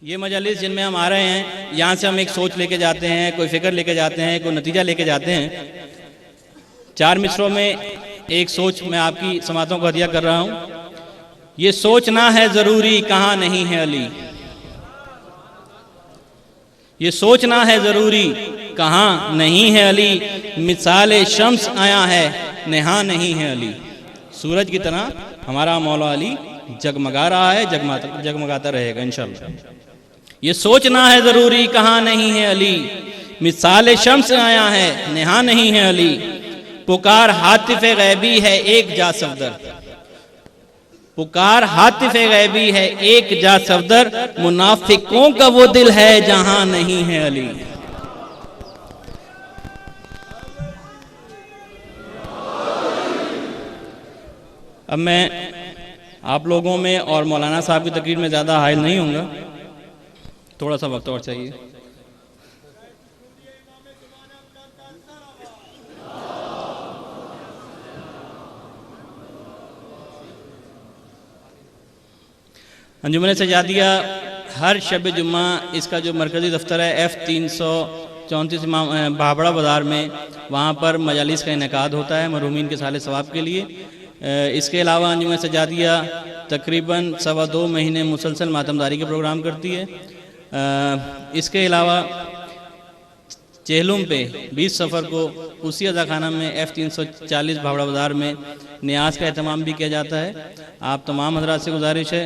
ये मजलिस जिनमें हम आ रहे हैं, यहाँ से हम एक सोच लेके जाते हैं, कोई फिक्र लेके जाते हैं, कोई नतीजा लेके जाते हैं। 4 मिसरों में एक सोच मैं आपकी समातों को हदिया कर रहा हूँ। ये सोचना है ज़रूरी कहाँ नहीं है अली, ये सोचना है ज़रूरी कहाँ नहीं है अली, मिसाल शम्स आया है नेहा नहीं है अली। सूरज की तरह हमारा मौला अली जगमगा रहा है, जगमगाता रहेगा इंशाअल्लाह। ये सोचना है ज़रूरी कहाँ नहीं है अली, मिसाल शम्स आया है नेहा नहीं है अली। पुकार हातिफ गैबी है एक जा सफदर, पुकार हातिफ गैबी है एक जा सफदर, मुनाफिकों का वो दिल है जहां नहीं है अली। अब मैं आप लोगों में और मौलाना साहब की तकरीर में ज़्यादा हायल नहीं होऊंगा, थोड़ा सा वक्त और चाहिए। अंजुमन सजादिया हर शब जुम्मा इसका जो मरकज़ी दफ्तर है F334 इमाम भाबड़ा बाज़ार में, वहाँ पर मजालिस का इनेकाद होता है मरहूमीन के साले सवाब के लिए। इसके अलावा अंजुमन सजादिया तकरीबन 2.25 महीने मुसलसल मातमदारी के प्रोग्राम करती है। इसके अलावा चेहलुम पे 20 सफ़र को उसी अज़ाखाना में F340 भावड़ा बाज़ार में न्याज का एहतमाम भी किया जाता है। आप तमाम हज़रात से गुजारिश है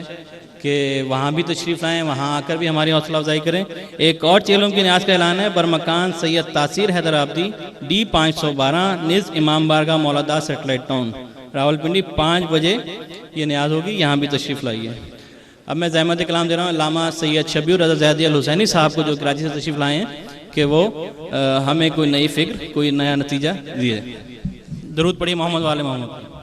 कि वहाँ भी तशरीफ़ लाएँ, वहाँ आकर भी हमारी हौसला अफजाई करें। एक और चेहलुम की न्याज का ऐलान है, बरमकान सैयद तासीर हैदर आबदी D512 निज़ इमाम बारगाह मौलादा सेटेलाइट टाउन रावलपिंडी 5 बजे ये न्याज होगी, यहाँ भी तशरीफ़ लाइए। अब मैं ज़हमत कलाम दे रहा हूँ अल्लामा सैयद शबीर रज़ा ज़ैदी अल हुसैनी साहब को, जो कराची से तशरीफ़ लाए हैं, कि वो हमें कोई नई फ़िक्र, कोई नया नतीजा दिए। दरूद पढ़िए मोहम्मद वाले मोहम्मद।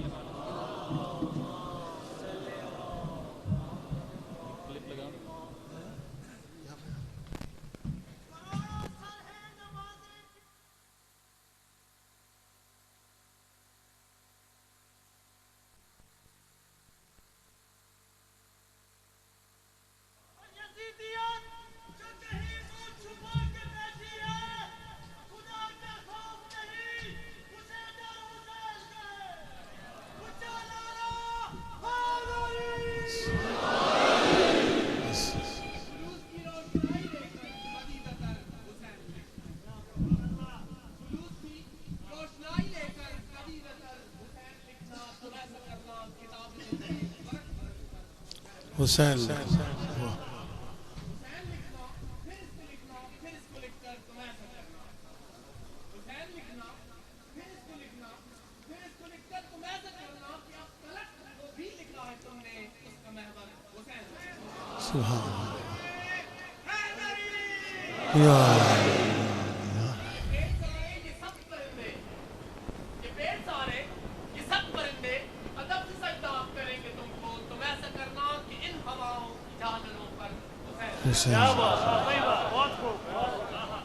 हुसैन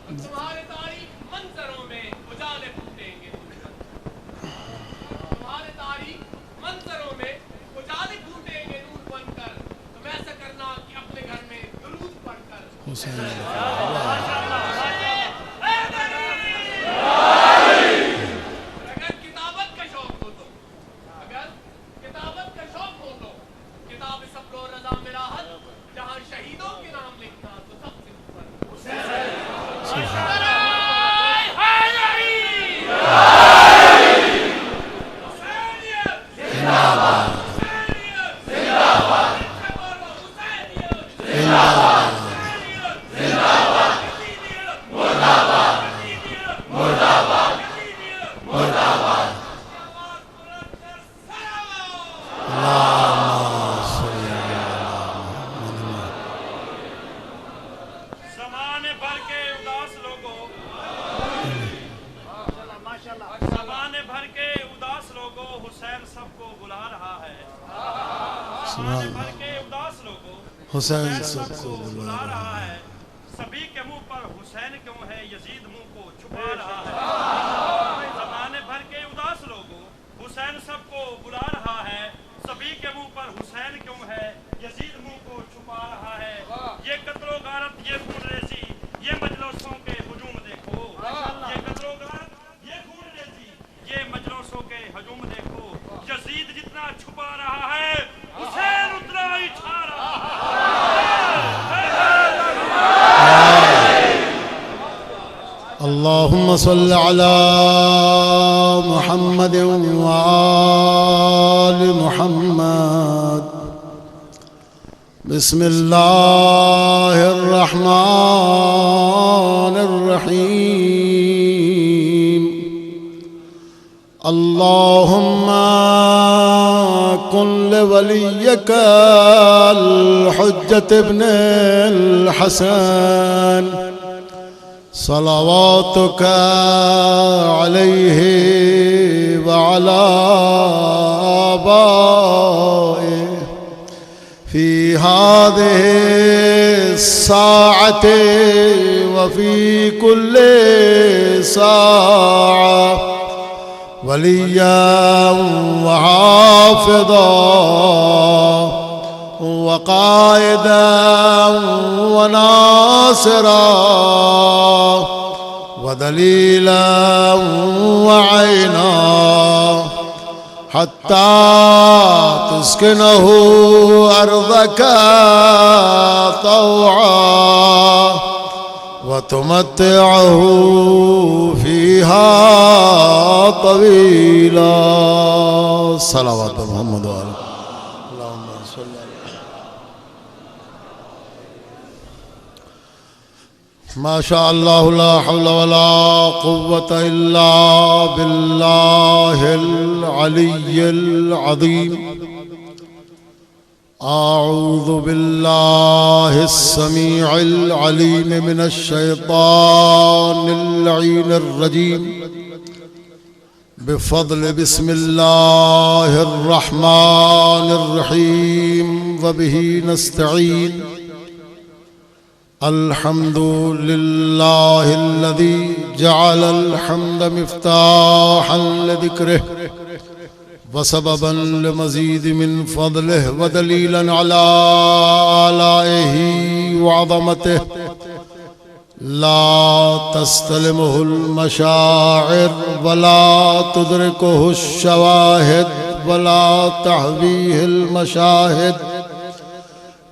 तुम्हारे तारीफ मंजरों में उजाले फूटेंगे, तुम्हारे तारीफ मंजरों में उजाले फूटेंगे नूर बनकर, तुम ऐसा करना कि अपने घर में दुरूद पढ़कर। अगर किताबत का शौक हो तो, अगर किताबत का शौक हो तो किताब सब्र और रज़ा में राहत, जहाँ शहीदों के नाम लिखना तो सबसे ऊपर। हुसैन सबको बुला रहा है, सभी के मुंह पर हुसैन क्यों है, यजीद मुंह को छुपा रहा है। ज़माने भर के उदास लोगों, हुसैन सबको बुला रहा है, सभी के मुंह पर हुसैन क्यों है, यजीद मुंह को छुपा रहा है। ये कत्लो खून रेजी ये मजलिसों के हुजूम देखो, ये कत्लोगार ये खून रेजी ये मजलिसों के हुजूम देखो। यजीद जितना छुपा रहा है हुसैन उतना ही छा रहा है। अल्लाहुम्मा सल्लि अला मुहम्मद व आलि मुहम्मद। बिस्मिल्लाहिर रहमानिर रहीम। अल्लाहुम्मा कुन लिवलिय्यकल हुज्जत इब्नुल हसन सलावातुका अलैहि व अला आबाए फी हादिहि साअति व फी कुल्लि साअ वलिय्यन व हाफ़िज़ा वक़ाइदन व नासिरा व दलीलन व ऐना हत्ता तुस्किनहु अर्ज़का तौआ व तुमत्तिअहु फ़ीहा तवीला। सलावत मोहम्मद व आले माशा अल्लाह ला हौला वला कुव्वता इल्ला बिल्लाहिल अलिय्यिल अज़ीम। अऊज़ु बिल्लाहिस समीइल अलीम मिनश शैतानिर लईनिर रजीम। बिफ़ज़्ल बिस्मिल्लाहिर रहमानिर रहीम व बिही नस्तईन। अल्हम्दुलिल्लाहिल्लज़ी जअलल हम्द मिफ्ताहन लिज़िक्रिह व सबबन लिमज़ीद मिन फ़ज़लिहि व दलीलन अला आलाइहि व अज़मतिहि। ला तस्तलिमुहुल मशाइर व ला तुदरिकुहुश शवाहिद व ला तहवीहिल मशाहिद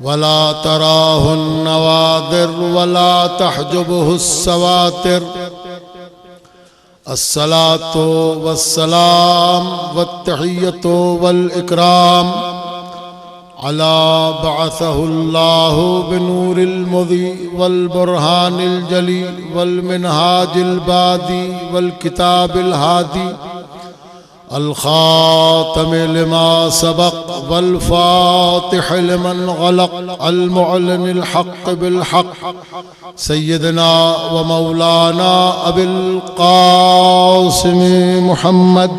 वला तराहुन नवादिर वला तहजुबुहुस सवातिर। अस्सलातु वस्सलाम वत्तहिय्यतु वल इकराम अला बअसहुल्लाहु बिनूरिल मुज़ी वल बुरहानिल जली वल मिनहाजिल बादी वल किताबिल हादी अल खातम लिमा सबक वल फातिह लिमन गलक अल मुअल्लिनिल हक़ बिल हक़ सय्यदना व मौलाना अबिल क़ासिम मुहम्मद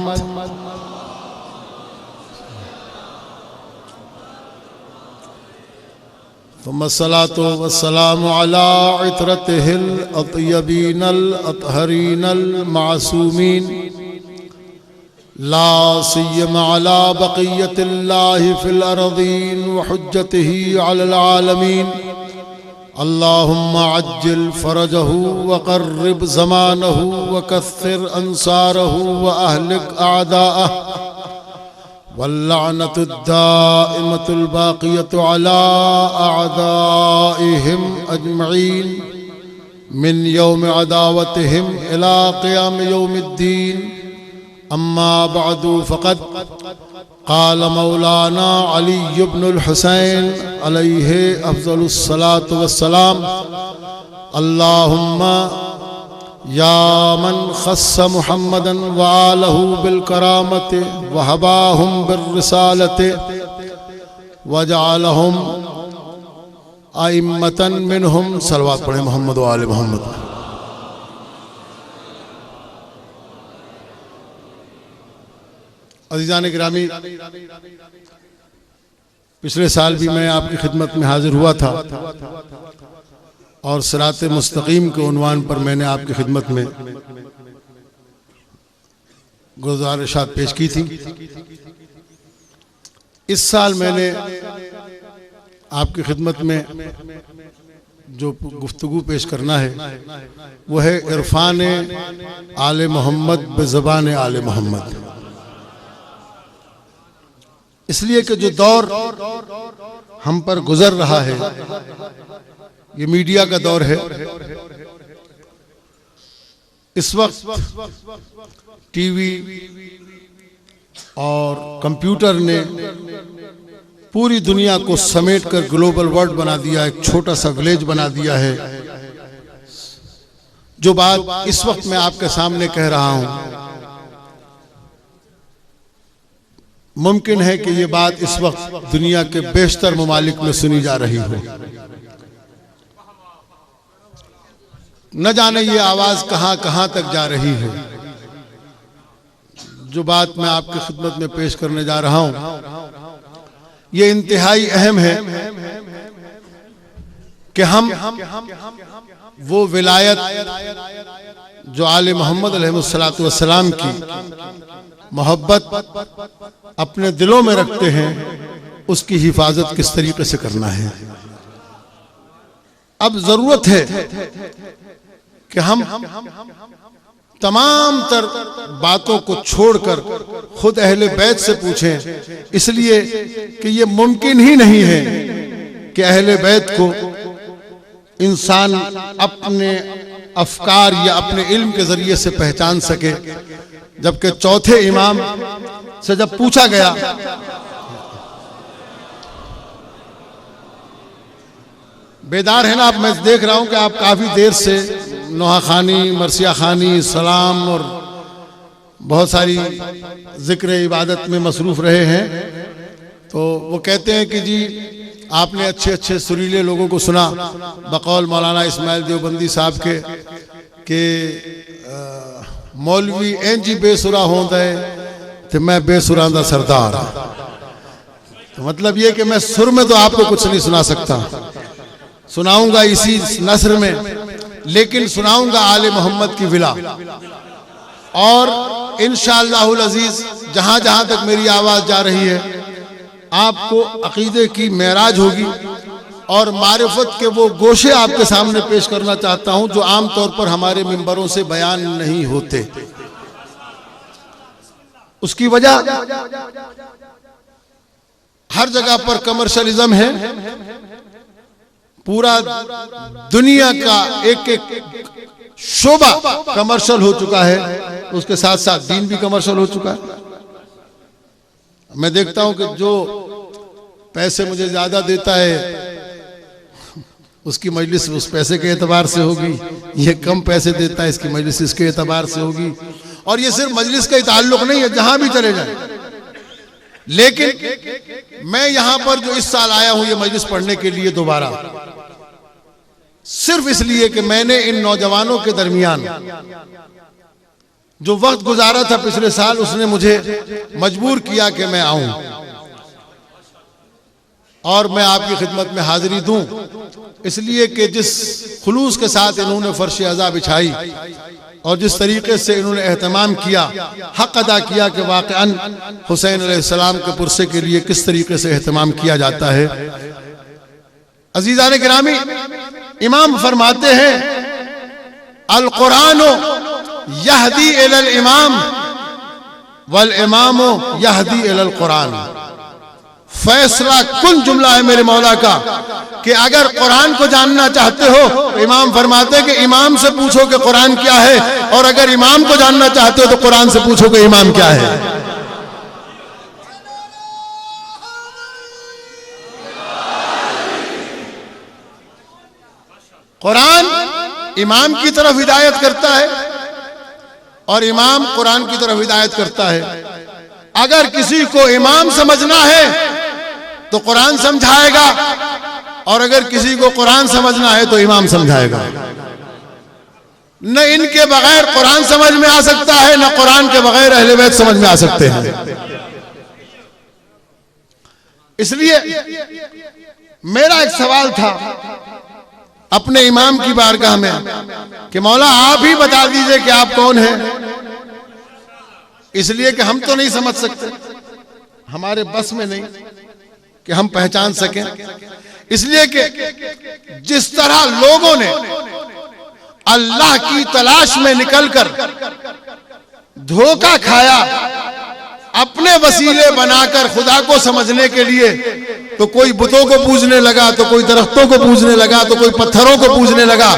सुम्मस्सलातु वस्सलामु अला इत्रतिहिल अत्यबीनल अतहरीनल मासूमीन ला सिय्यमा अला बक़िय्यतिल्लाहि फ़िल अर्ज़ीन व हुज्जतिही अलल आलमीन। अल्लाहुम्मा अज्जिल फ़रजहु व क़र्रिब ज़मानहु व कस्सिर अंसारहु व अहलिक अअदाअह वल्लअनतुद दाइमतुल बाक़ियतु अला अअदाइहिम अजमईन मिन यौम अदावतिहिम इला क़ियाम यौमिद्दीन। अम्मा बअदु फ़क़द क़ाल मौलाना अली इब्नुल हुसैन अलैहि अफ़ज़लुस सलातु वस्सलाम। अल्लाहुम्मा या मन ख़स्स मुहम्मदन व आलहु बिल करामति व हबाहुम बिर रिसालति व जअलहुम अइम्मतन मिनहुम। सलवात पढ़े मोहम्मद व आले मोहम्मद। अज़ीज़ान गिरामी, पिछले साल भी मैं आपकी खिदमत में हाजिर हुआ था और सिरात मुस्तकीम के उन्वान पर मैंने आपकी खिदमत में गुज़ारिशात पेश की थी। इस साल मैंने आपकी खिदमत में जो गुफ्तगू पेश करना है वो है इरफान आले मोहम्मद बेज़बान आले मोहम्मद। इसलिए कि जो दौर हम पर गुजर रहा है ये मीडिया का दौर है। इस वक्त टीवी और कंप्यूटर ने पूरी दुनिया को समेटकर ग्लोबल वर्ल्ड बना दिया, एक छोटा सा विलेज बना दिया है। जो बात इस वक्त मैं आपके सामने कह रहा हूं, मुमकिन है कि ये बात इस वक्त दुनिया के बेशतर ममालिक में सुनी जा रही हो। न जाने ये आवाज कहां कहां तक जा रही है। जो बात मैं आपकी खिदमत में पेश करने जा रहा हूं ये इंतहाई अहम है कि हम वो विलायत जो आले मोहम्मद अलैहिस्सलातु वस्सलाम की मोहब्बत अपने दिलों में रखते हैं, उसकी हिफाजत किस तरीके से करना है। अब जरूरत है कि हम तमाम तर बातों को छोड़कर खुद अहले बैत से पूछें, इसलिए कि ये मुमकिन ही नहीं है कि अहले बैत को इंसान अपने अफकार या अपने इल्म के जरिए से पहचान सके। जबकि चौथे इमाम से जब पूछा गया, बेदार है ना आप, मैं देख रहा हूं कि आप काफी देर से नोहा खानी, मरसिया खानी, सलाम और बहुत सारी जिक्र इबादत में मसरूफ रहे हैं। तो वो कहते हैं कि जी आपने अच्छे अच्छे सुरीले लोगों को सुना, बकौल मौलाना इस्माइल देवबंदी साहब के मौलवी इंज बेसुरा होंदा है तो मैं बेसुरा दा सरदार। तो मतलब ये कि मैं सुर में तो आपको कुछ नहीं सुना सकता, सुनाऊंगा इसी नस्र में, लेकिन सुनाऊंगा आले मोहम्मद की विला। और इंशाअल्लाहुल अजीज जहां जहां तक मेरी आवाज जा रही है आपको अकीदे की मेराज होगी और मारिफत के वो गोशे आपके सामने पेश करना चाहता हूं जो आम तौर पर हमारे मिंबरों से बयान नहीं होते। उसकी वजह हर जगह पर कमर्शियलिज्म है। पूरा दुनिया का एक एक शोबा कमर्शियल हो चुका है, उसके साथ साथ दीन भी कमर्शियल हो चुका है। मैं देखता हूं कि जो पैसे मुझे ज्यादा देता है उसकी मजलिस उस पैसे के एतबार से होगी, ये कम पैसे देता है इसकी मजलिस इसके एतबार से होगी। और ये सिर्फ मजलिस का ही ताल्लुक नहीं है, जहां भी चले जाए। लेकिन मैं यहां पर जो इस साल आया हूं ये मजलिस पढ़ने के लिए दोबारा, सिर्फ इसलिए कि मैंने इन नौजवानों के दरमियान जो वक्त गुजारा था पिछले साल, उसने मुझे मजबूर किया कि मैं आऊं और मैं आपकी खिदमत में हाजिरी दूं। इसलिए कि जिस खुलूस के साथ इन्होंने फर्श अज़ा बिछाई और जिस तरीके से इन्होंने एहतमाम किया, हक अदा किया कि वाक़अन हुसैन अलैहिस्सलाम के पुरसे के लिए किस तरीके से एहतमाम किया जाता है। अज़ीज़ान गिरामी, इमाम फरमाते हैं अल कुरान यहदी इलल इमाम वल इमाम यहदी इलल कुरान। फैसला कुन जुमला है मेरे मौला का कि अगर कुरान को जानना चाहते हो तो इमाम फरमाते हैं कि इमाम से पूछो कि कुरान क्या है, और अगर इमाम को जानना चाहते हो तो कुरान से पूछो कि इमाम क्या है। कुरान इमाम की तरफ हिदायत करता है और इमाम कुरान की तरफ हिदायत करता है। अगर किसी को इमाम समझना है तो कुरान समझाएगा, और अगर किसी को कुरान समझना है तो इमाम समझाएगा। न इनके बगैर कुरान समझ में आ सकता है, न कुरान के बगैर अहले बैत समझ में आ सकते हैं। इसलिए मेरा एक सवाल था अपने इमाम की बारगाह में कि मौला आप ही बता दीजिए कि आप कौन हैं, इसलिए कि हम तो नहीं समझ सकते, हमारे बस में नहीं कि हम पहचान सकें। इसलिए कि जिस तरह लोगों ने अल्लाह की तलाश में निकलकर धोखा खाया, अपने वसीले बनाकर खुदा को समझने के लिए, तो कोई बुतों को पूजने लगा, तो कोई दरख्तों को पूजने लगा, तो कोई पत्थरों को पूजने लगा।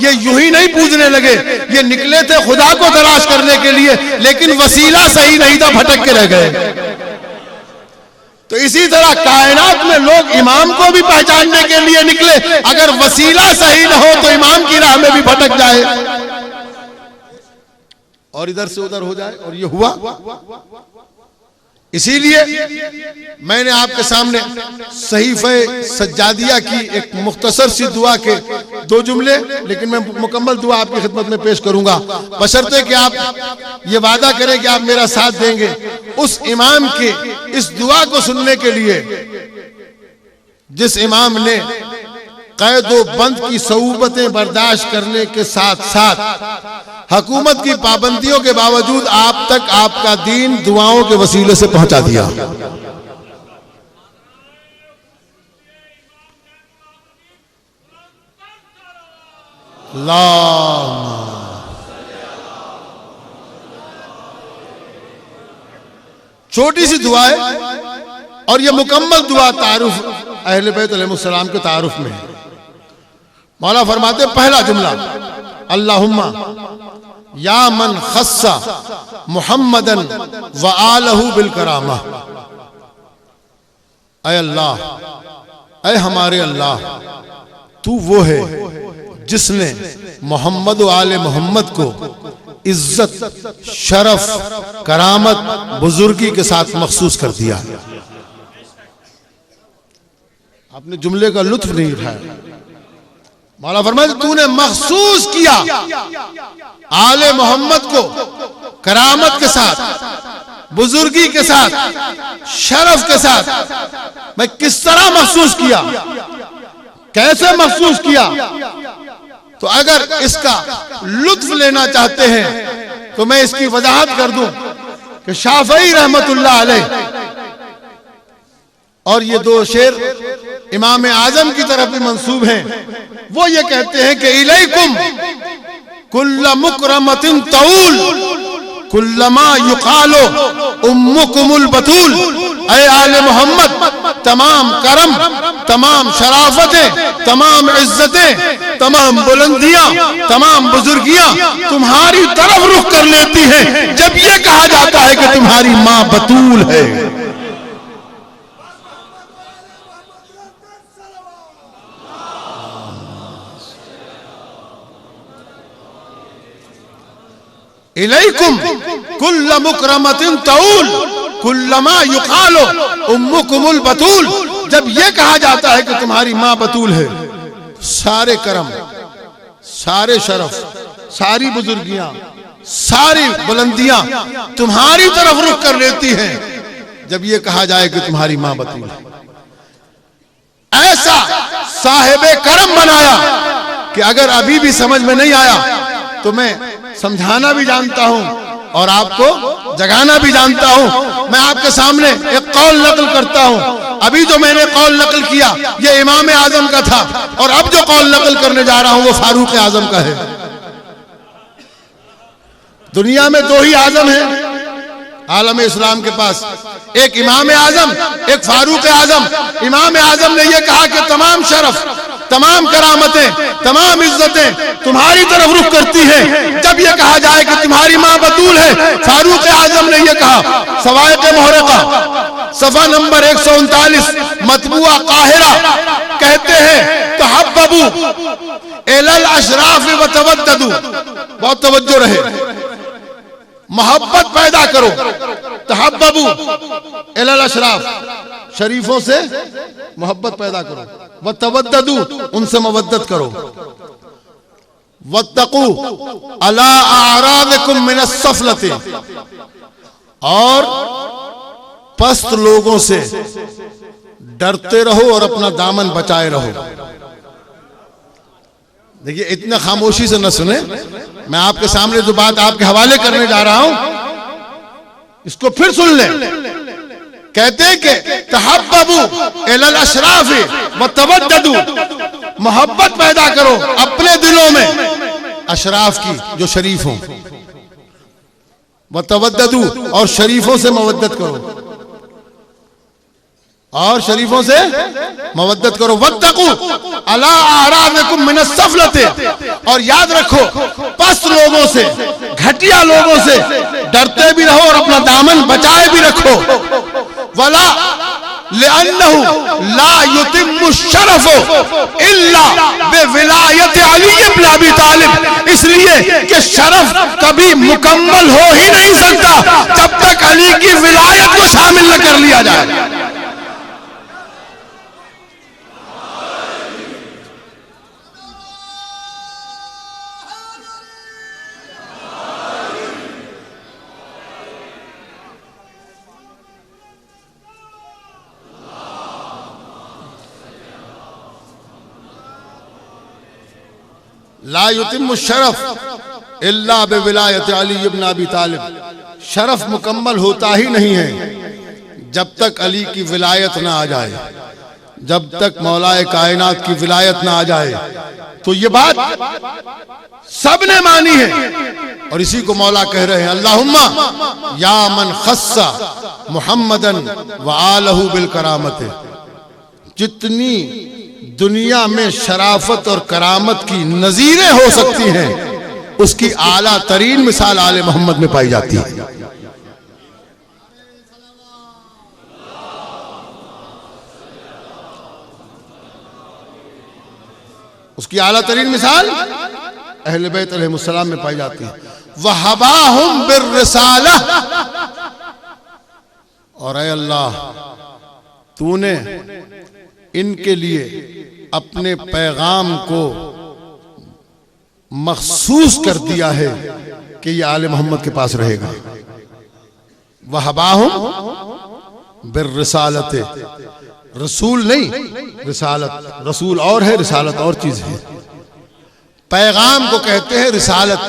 ये यूं ही नहीं पूजने लगे, ये निकले थे खुदा को तलाश करने के लिए, लेकिन वसीला सही नहीं था, भटक के रह गए। तो इसी तरह कायनात में लोग इमाम को भी पहचानने के लिए निकले, अगर वसीला सही न हो तो इमाम की राह में भी भटक जाए और इधर से उधर हो जाए, और ये हुआ। इसीलिए मैंने आपके सामने सहीफे सज्जादिया की एक मुख्तसर सी दुआ के 2 जुमले, लेकिन मैं मुकम्मल दुआ आपकी खिदमत में पेश करूंगा, बशर्ते कि आप ये वादा करें कि आप मेरा साथ देंगे उस इमाम के इस दुआ को सुनने के लिए जिस इमाम ने कैदो बंद की सऊबतें बर्दाश्त करने के साथ साथ हुकूमत की पाबंदियों के बावजूद आप तक आपका दीन दुआओं के वसीले से पहुंचा दिया। छोटी सी दुआ है और ये मुकम्मल दुआ तारुफ अहले बैत अलैहिस्सलाम के तारुफ में है। मौला फरमाते, पहला जुमला, अल्लाहुम्मा या मन खस्सा मुहम्मदन व आलहू बिल करामा। ऐ अल्लाह, ऐ हमारे अल्लाह, तू वो है जिसने मोहम्मद व आले मोहम्मद को इज्जत, शरफ, करामत, बुजुर्गी के साथ मखसूस कर दिया। आपने जुमले का लुत्फ नहीं उठाया। मौला फरमाते, तूने मखसूस किया आले मोहम्मद को करामत के साथ, बुजुर्गी के साथ, शरफ के साथ। मैं किस तरह महसूस किया, कैसे महसूस किया? तो अगर इसका लुत्फ लेना चाहते हैं तो मैं इसकी वजाहत कर दूं कि शाफई रहमतुल्लाह अलैह, और ये 2 शेर इमाम आजम की तरफ भी मंसूब हैं, वो ये कहते हैं कि इलैकुम कुल्ल मुकरमतिन तऊल कुल्लमा युकालो उम्मुकुमुल बतूल। ऐ आले मोहम्मद, तमाम करम, तमाम शराफतें, तमाम इज्जतें, तमाम बुलंदियां, तमाम बुजुर्गियां तुम्हारी तरफ रुख कर लेती हैं जब ये कहा जाता है कि तुम्हारी मां बतूल है। इलैकुम कुल्ल मुकरमतिन तऊल कुल्लमा युकालो उम्मुकुमुल बतूल। जब यह कहा जाता है कि तुम्हारी मां बतूल है, सारे करम, सारे शरफ, सारी बुजुर्गियां, सारी बुलंदियां तुम्हारी तरफ रुख कर लेती हैं जब यह कहा जाए कि तुम्हारी मां बतूल है। ऐसा साहिबे करम बनाया कि अगर अभी भी समझ में नहीं आया तो मैं समझाना भी जानता हूं और आपको जगाना भी जानता हूं। मैं आपके सामने एक कौल नकल करता हूं। अभी जो मैंने कौल नकल किया ये इमाम आजम का था, और अब जो कौल नकल करने जा रहा हूं वो फारूक आजम का है। दुनिया में 2 ही आजम हैं आलम इस्लाम के पास, एक इमाम आजम, एक फारूक आजम। इमाम आजम ने यह कहा कि तमाम शरफ, तमाम करामतें, तमाम इज्जतें तुम्हारी तरफ रुख करती हैं जब यह कहा जाए कि तुम्हारी मां बतूल है। फारूक आजम ने यह कहा, सवायक मुहर्रका सफा नंबर 139 मतबूआ काहिरा, कहते हैं तहब्बबू इलल अशराफ व तवद्ददू। बहुत तवज्जो रहे, मोहब्बत पैदा करो, तहब्बबू इलल अशराफ, शरीफों से मोहब्बत पैदा करो, व तवद्ददू, उनसे मवद्दत करो, वत्तकू अला आरादिकुम मिनस सफलती, और पस्त लोगों से डरते रहो और अपना दामन बचाए रहो। देखिए, इतना खामोशी से न सुने, मैं आपके सामने जो बात आपके हवाले करने जा रहा हूं इसको फिर सुन लें। कहते हैं कि तहब्बबू इलल अशराफी व तवद्ददू, मोहब्बत पैदा करो अपने दिलों में अशराफ की जो शरीफ हों, व तवद्ददू और शरीफों से मवद्दत करो, और शरीफों से मवद्दत करो। वत्तकू अला आरादिकुम मिन अस्सफलते, और याद रखो पस्त लोगों से, घटिया लोगों से डरते भी रहो और अपना दामन बचाए भी रखो। वला लिअन्नहु ला युतिम्मु शरफु इल्ला बिविलायत अली इब्न अबी तालिब, इसलिए कि शरफ कभी मुकम्मल हो ही नहीं सकता जब तक अली की विलायत को शामिल न कर लिया जाए। ला युतिम्मु शरफ इल्ला बिविलायत अली इब्न अबी तालिब, शरफ मुकम्मल होता ही नहीं है जब तक अली की विलायत ना आ जाए, जब तक मौलाए कायनात की विलायत ना आ जाए। तो ये बात सबने मानी है और इसी को मौला कह रहे हैं, अल्लाहुम्मा या मन खस्सा मुहम्मदन व आलहू बिल करामत। जितनी दुनिया में शराफत और करामत की नजीरें हो सकती हैं, उसकी आला तरीन मिसाल आले मोहम्मद में पाई जाती है। उसकी आला तरीन मिसाल अहले बैत अलैहिमुस्सलाम में पाई जाती है। वहबाहुम बिर्रिसाला, और ऐ अल्लाह तूने इनके लिए अपने पैगाम को मखसूस कर दिया है कि ये आले मोहम्मद के पास रहेगा। वहबाहुम बिर्रिसालते, रसूल नहीं रिसालत, रसूल और है रिसालत और चीज है। पैगाम को कहते हैं रिसालत,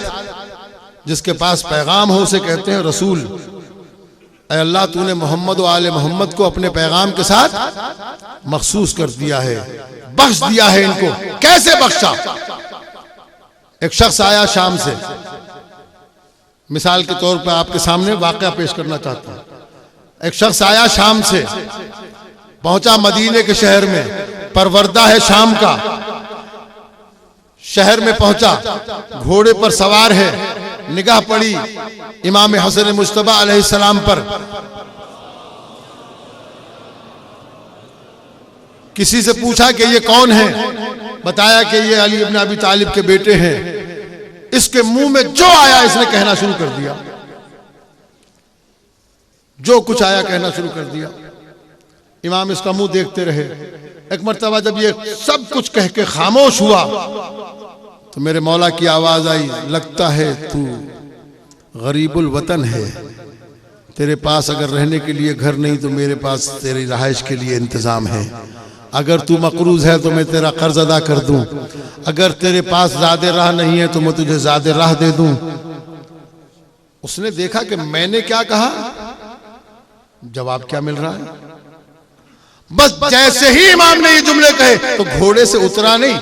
जिसके पास पैगाम हो उसे कहते हैं रसूल। ऐ अल्लाह तूने मोहम्मद व आले मोहम्मद को अपने पैगाम के साथ मखसूस कर दिया है, बख्श दिया है इनको। कैसे बख्शा? एक शख्स आया शाम से, मिसाल के तौर पर आपके सामने वाकया पेश करना चाहता हूं। एक शख्स आया शाम से, पहुंचा मदीने के शहर में, परवरदा है शाम का, शहर में पहुंचा, घोड़े पर सवार है, निगाह पड़ी इमाम हसन मुज्तबा अलैहिस्सलाम पर। किसी से पूछा कि ये कौन है, बताया कि ये अली इब्न अबी तालिब के बेटे हैं। इसके मुंह में जो आया इसने कहना शुरू कर दिया, जो कुछ आया कहना शुरू कर दिया। इमाम इसका मुंह देखते रहे। एक मर्तबा जब ये सब कुछ कह के खामोश हुआ तो मेरे मौला की आवाज आई, लगता है तू गरीबुल वतन है, तेरे पास अगर रहने के लिए घर नहीं तो मेरे पास तेरी रहाइश के लिए इंतजाम है। अगर तू मकरूज है तो मैं तेरा कर्ज अदा कर दूं, अगर तेरे पास ज़्यादा राह नहीं है तो मैं तुझे ज़्यादा राह दे दूं। उसने देखा कि मैंने क्या कहा, जवाब क्या मिल रहा है। बस जैसे ही इमाम ने ये जुमले कहे तो घोड़े से उतरा नहीं।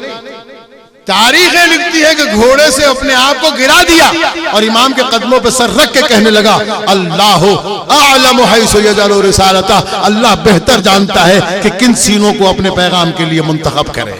तारीखें लिखती है कि घोड़े से अपने आप को गिरा दिया और इमाम के कदमों पर सर रख के कहने लगा, अल्लाह आलम हैसु यजअलु रिसालता, अल्लाह बेहतर जानता है कि किन सीनों को अपने पैगाम के लिए मुंतखब करे।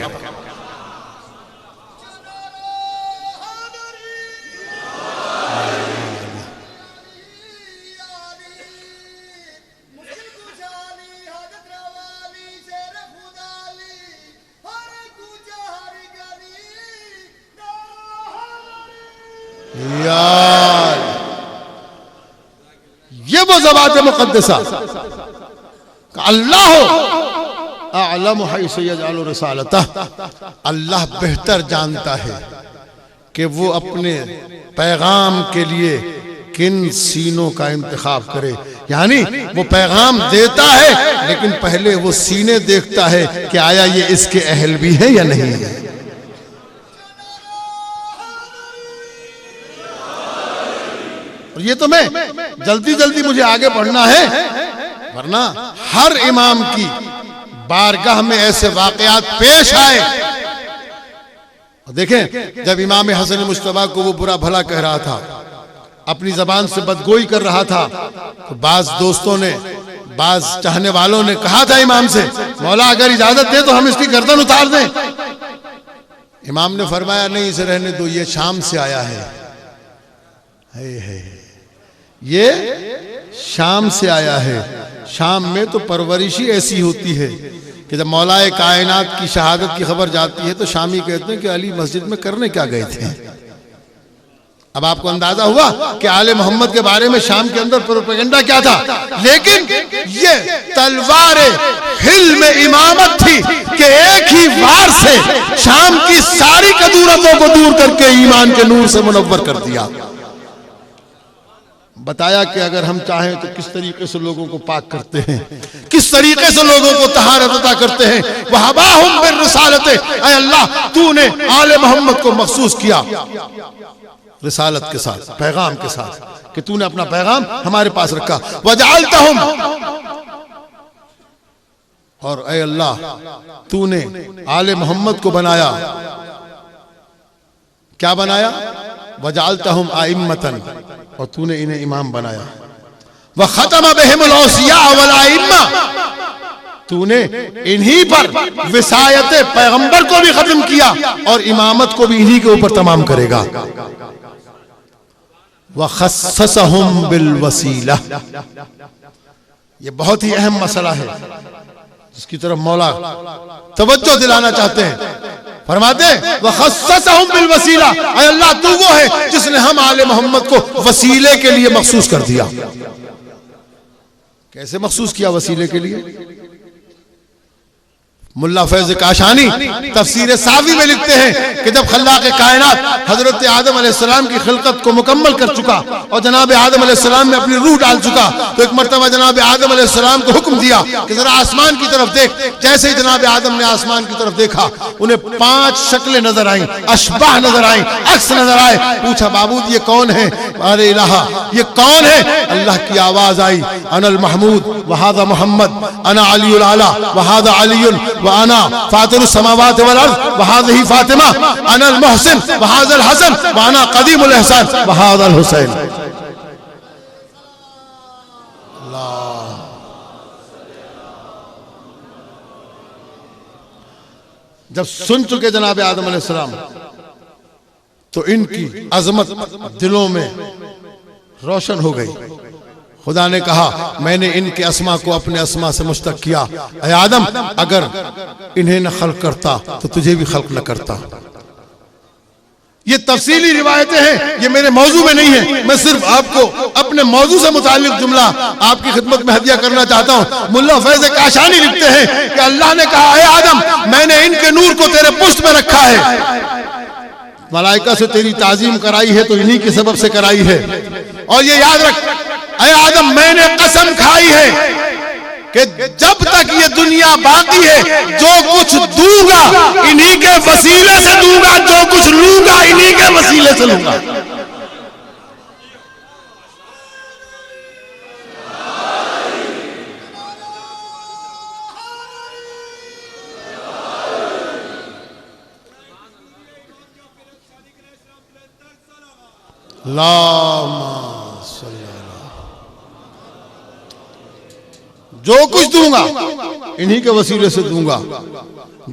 यार ये वो ज़बात मुक़द्दसा, अल्लाह अअलम हैसु यजअलु रिसालता, अल्लाह बेहतर जानता है कि वो अपने पैगाम के लिए किन सीनों का इंतखाब करे। यानी वो पैगाम देता है लेकिन पहले वो सीने देखता है कि आया ये इसके अहल भी है या नहीं है। ये तो मैं जल्दी जल्दी मुझे आगे बढ़ना है, वरना हर इमाम की बारगाह में ऐसे वाकयात पेश आए। देखें, जब इमाम हसन मुश्तबा को वो बुरा भला कह रहा था, अपनी जबान से बदगोई कर रहा था, तो बाज दोस्तों ने, बाज चाहने वालों ने कहा था इमाम से, मौला अगर इजाजत दे तो हम इसकी गर्दन उतार दें। इमाम ने फरमाया नहीं, इसे रहने दो, ये शाम से आया है, ये शाम से आया है। शाम में तो परवरिश ही ऐसी होती है कि जब मौलाए कायनात की शहादत की खबर जाती है तो शामी कहते हैं कि अली मस्जिद में करने क्या गए थे। अब आपको अंदाजा हुआ कि आले मोहम्मद के बारे में शाम के अंदर प्रोपेगेंडा क्या था। लेकिन ये तलवार हिल्म इमामत थी कि एक ही वार से शाम की सारी कदूरतों को दूर करके ईमान के नूर से मुनव्वर कर दिया। बताया कि अगर हम चाहें तो किस तरीके से लोगों को पाक करते हैं, किस तरीके से लोगों को तहारत अता करते हैं। वहबाहुम बिर्रिसालते, ऐ अल्लाह तूने आले मोहम्मद को मखसूस किया रिसालत के साथ, पैगाम के साथ, कि तूने अपना पैगाम हमारे पास रखा। वजअलतहुम, और ऐ अल्लाह तूने आले मोहम्मद को बनाया, क्या बनाया? वजअलतहुम आइम्मतन, और तूने इन्हें इमाम बनाया। व खतम बिहिमुल औसिया वल आइम्मा, तूने इन्हीं पर विसायत पैगंबर को भी खत्म किया और इमामत को भी इन्हीं के ऊपर तमाम करेगा। व खस्ससहुम बिल वसीला, ये बहुत ही अहम मसला है जिसकी तरफ मौला तवज्जो दिलाना चाहते हैं। फरमाते व खस्ससहुम बिल वसीला, ऐ अल्लाह तू वो है जिसने हम आले मोहम्मद को वसीले के लिए मखसूस कर दिया। कैसे मखसूस किया वसीले के लिए? मुल्ला फैज काशानी तफसीर सावी में लिखते हैं कि जब खल्लाक़ कायनात हजरत आदम अलैहिस्सलाम की खिलकत को मुकम्मल कर चुका और जनाब आदम अलैहिस्सलाम में अपनी रूह डाल चुका, तो एक मर्तबा जनाब आदम अलैहिस्सलाम को हुक्म दिया कि जरा आसमान की तरफ देख। जैसे ही जनाब आदम ने आसमान की तरफ देखा, उन्हें 5 शक्लें नजर आई, अशबाह नजर आई, अक्स नजर आए। पूछा बाबूद ये कौन है? अरे इलाहा ये कौन है? अल्लाह की आवाज आई, अनल महमूद वहादा मोहम्मद, अना अलीउल आला वहादा अलीउन, वाना फातिरुस समावात वल अर्द वहादिही फातिमा, अनल मोहसिन वहादल हसन, वाना कदीमुल एहसान वहादल हुसैन। जब सुन चुके जनाब आदम अलैहिस्सलाम, तो इनकी अजमत दिलों में रोशन हो गई। खुदा ने कहा मैंने इनके अस्मा को अपने अस्मा से मुश्तक किया। ऐ आदम अगर इन्हें न खल्क करता तो तुझे भी खल्क न करता। ये तफसीली रिवायतें हैं, ये मेरे मौजू में नहीं है। मैं सिर्फ आपको अपने मौजू से मुताल्लिक जुमला आपकी खिदमत में हदिया करना चाहता हूँ। मुल्ला फैज काशानी लिखते हैं कि अल्लाह ने कहा ऐ आदम मैंने इनके नूर को तेरे पुष्ट में रखा है। मलाइका से तेरी ताजीम कराई है तो इन्हीं के सबब से कराई है। और ये याद रख ऐ आदम मैंने कसम खाई है कि जब तक ये दुनिया बाकी है जो कुछ दूंगा इन्हीं के वसीले से दूंगा, जो कुछ लूंगा इन्हीं के वसीले से लूंगा। जो कुछ दूंगा इन्हीं के वसीले से दूंगा,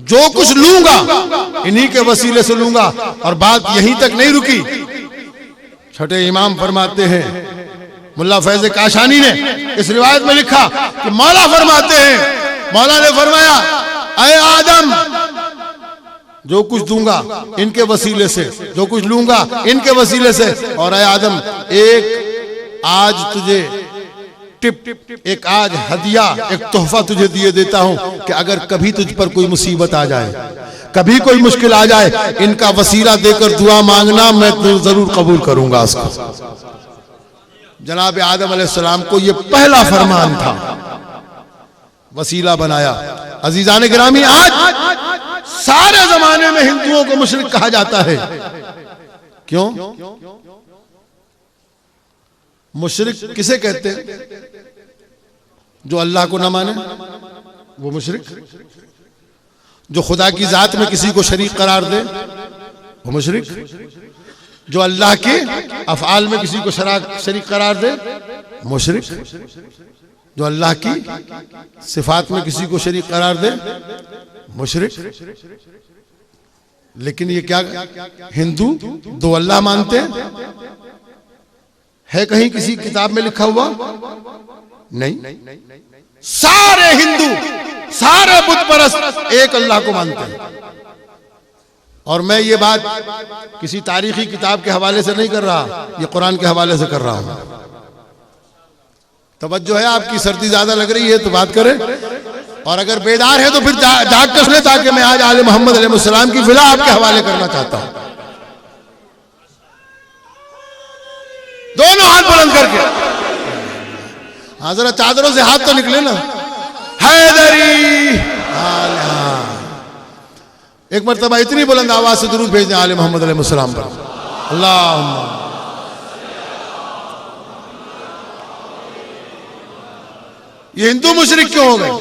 जो कुछ लूंगा इन्हीं के वसीले से लूंगा। और बात यहीं तक नहीं रुकी। छठे इमाम फरमाते हैं, मुल्ला फैज काशानी ने इस रिवायत में लिखा कि मौला फरमाते हैं, मौला ने फरमाया ऐ आदम जो कुछ दूंगा इनके वसीले से, जो कुछ लूंगा इनके वसीले से। और ऐ आदम एक आज तुझे टिप, एक आज हदिया, एक तोहफा तुझे दिए देता हूं कि अगर कभी तुझ पर कोई मुसीबत आ जाए, कभी कोई मुश्किल आ जाए, इनका वसीला देकर दुआ मांगना, मैं तो जरूर कबूल करूंगा उसको। जनाब आदम अलैहिस्सलाम को यह पहला फरमान था, वसीला बनाया। अजीजान गिरामी आज सारे जमाने में हिंदुओं को मुशरिक कहा जाता है। क्यों? मुशरिक किसे कहते हैं? जो अल्लाह को ना माने वो मुशरिक, जो खुदा की जात में किसी को शरीक करार दे वो मुशरिक, जो अल्लाह के अफआल में किसी को शरीक करार दे मुशरिक, जो अल्लाह की सिफात में किसी को शरीक करार दे मुशरिक। लेकिन ये क्या हिंदू दो अल्लाह मानते हैं? है कहीं किसी किताब में लिखा हुआ? नहीं। सारे हिंदू, सारे बुत परस्त एक अल्लाह को मानते हैं। और मैं ये बात किसी तारीखी किताब के हवाले से नहीं कर रहा, ये कुरान के हवाले से कर रहा हूं। तवज्जो है आपकी? सर्दी ज्यादा लग रही है तो बात करें, और अगर बेदार है तो फिर जाग कर सुने, ताकि मैं आज आले मोहम्मद अलैहिस्सलाम की फिला आपके हवाले करना चाहता हूं। दोनों हाथ बुलंद करके, हाँ जरा चादरों से हाथ तो निकले ना। हैदरी एक मरतबा इतनी बुलंद आवाज से दुरूद भेज दें आले मोहम्मद अलैहिस्सलाम पर। अल्लाहुम्मा। ये हिंदू मुशरिक क्यों हो गए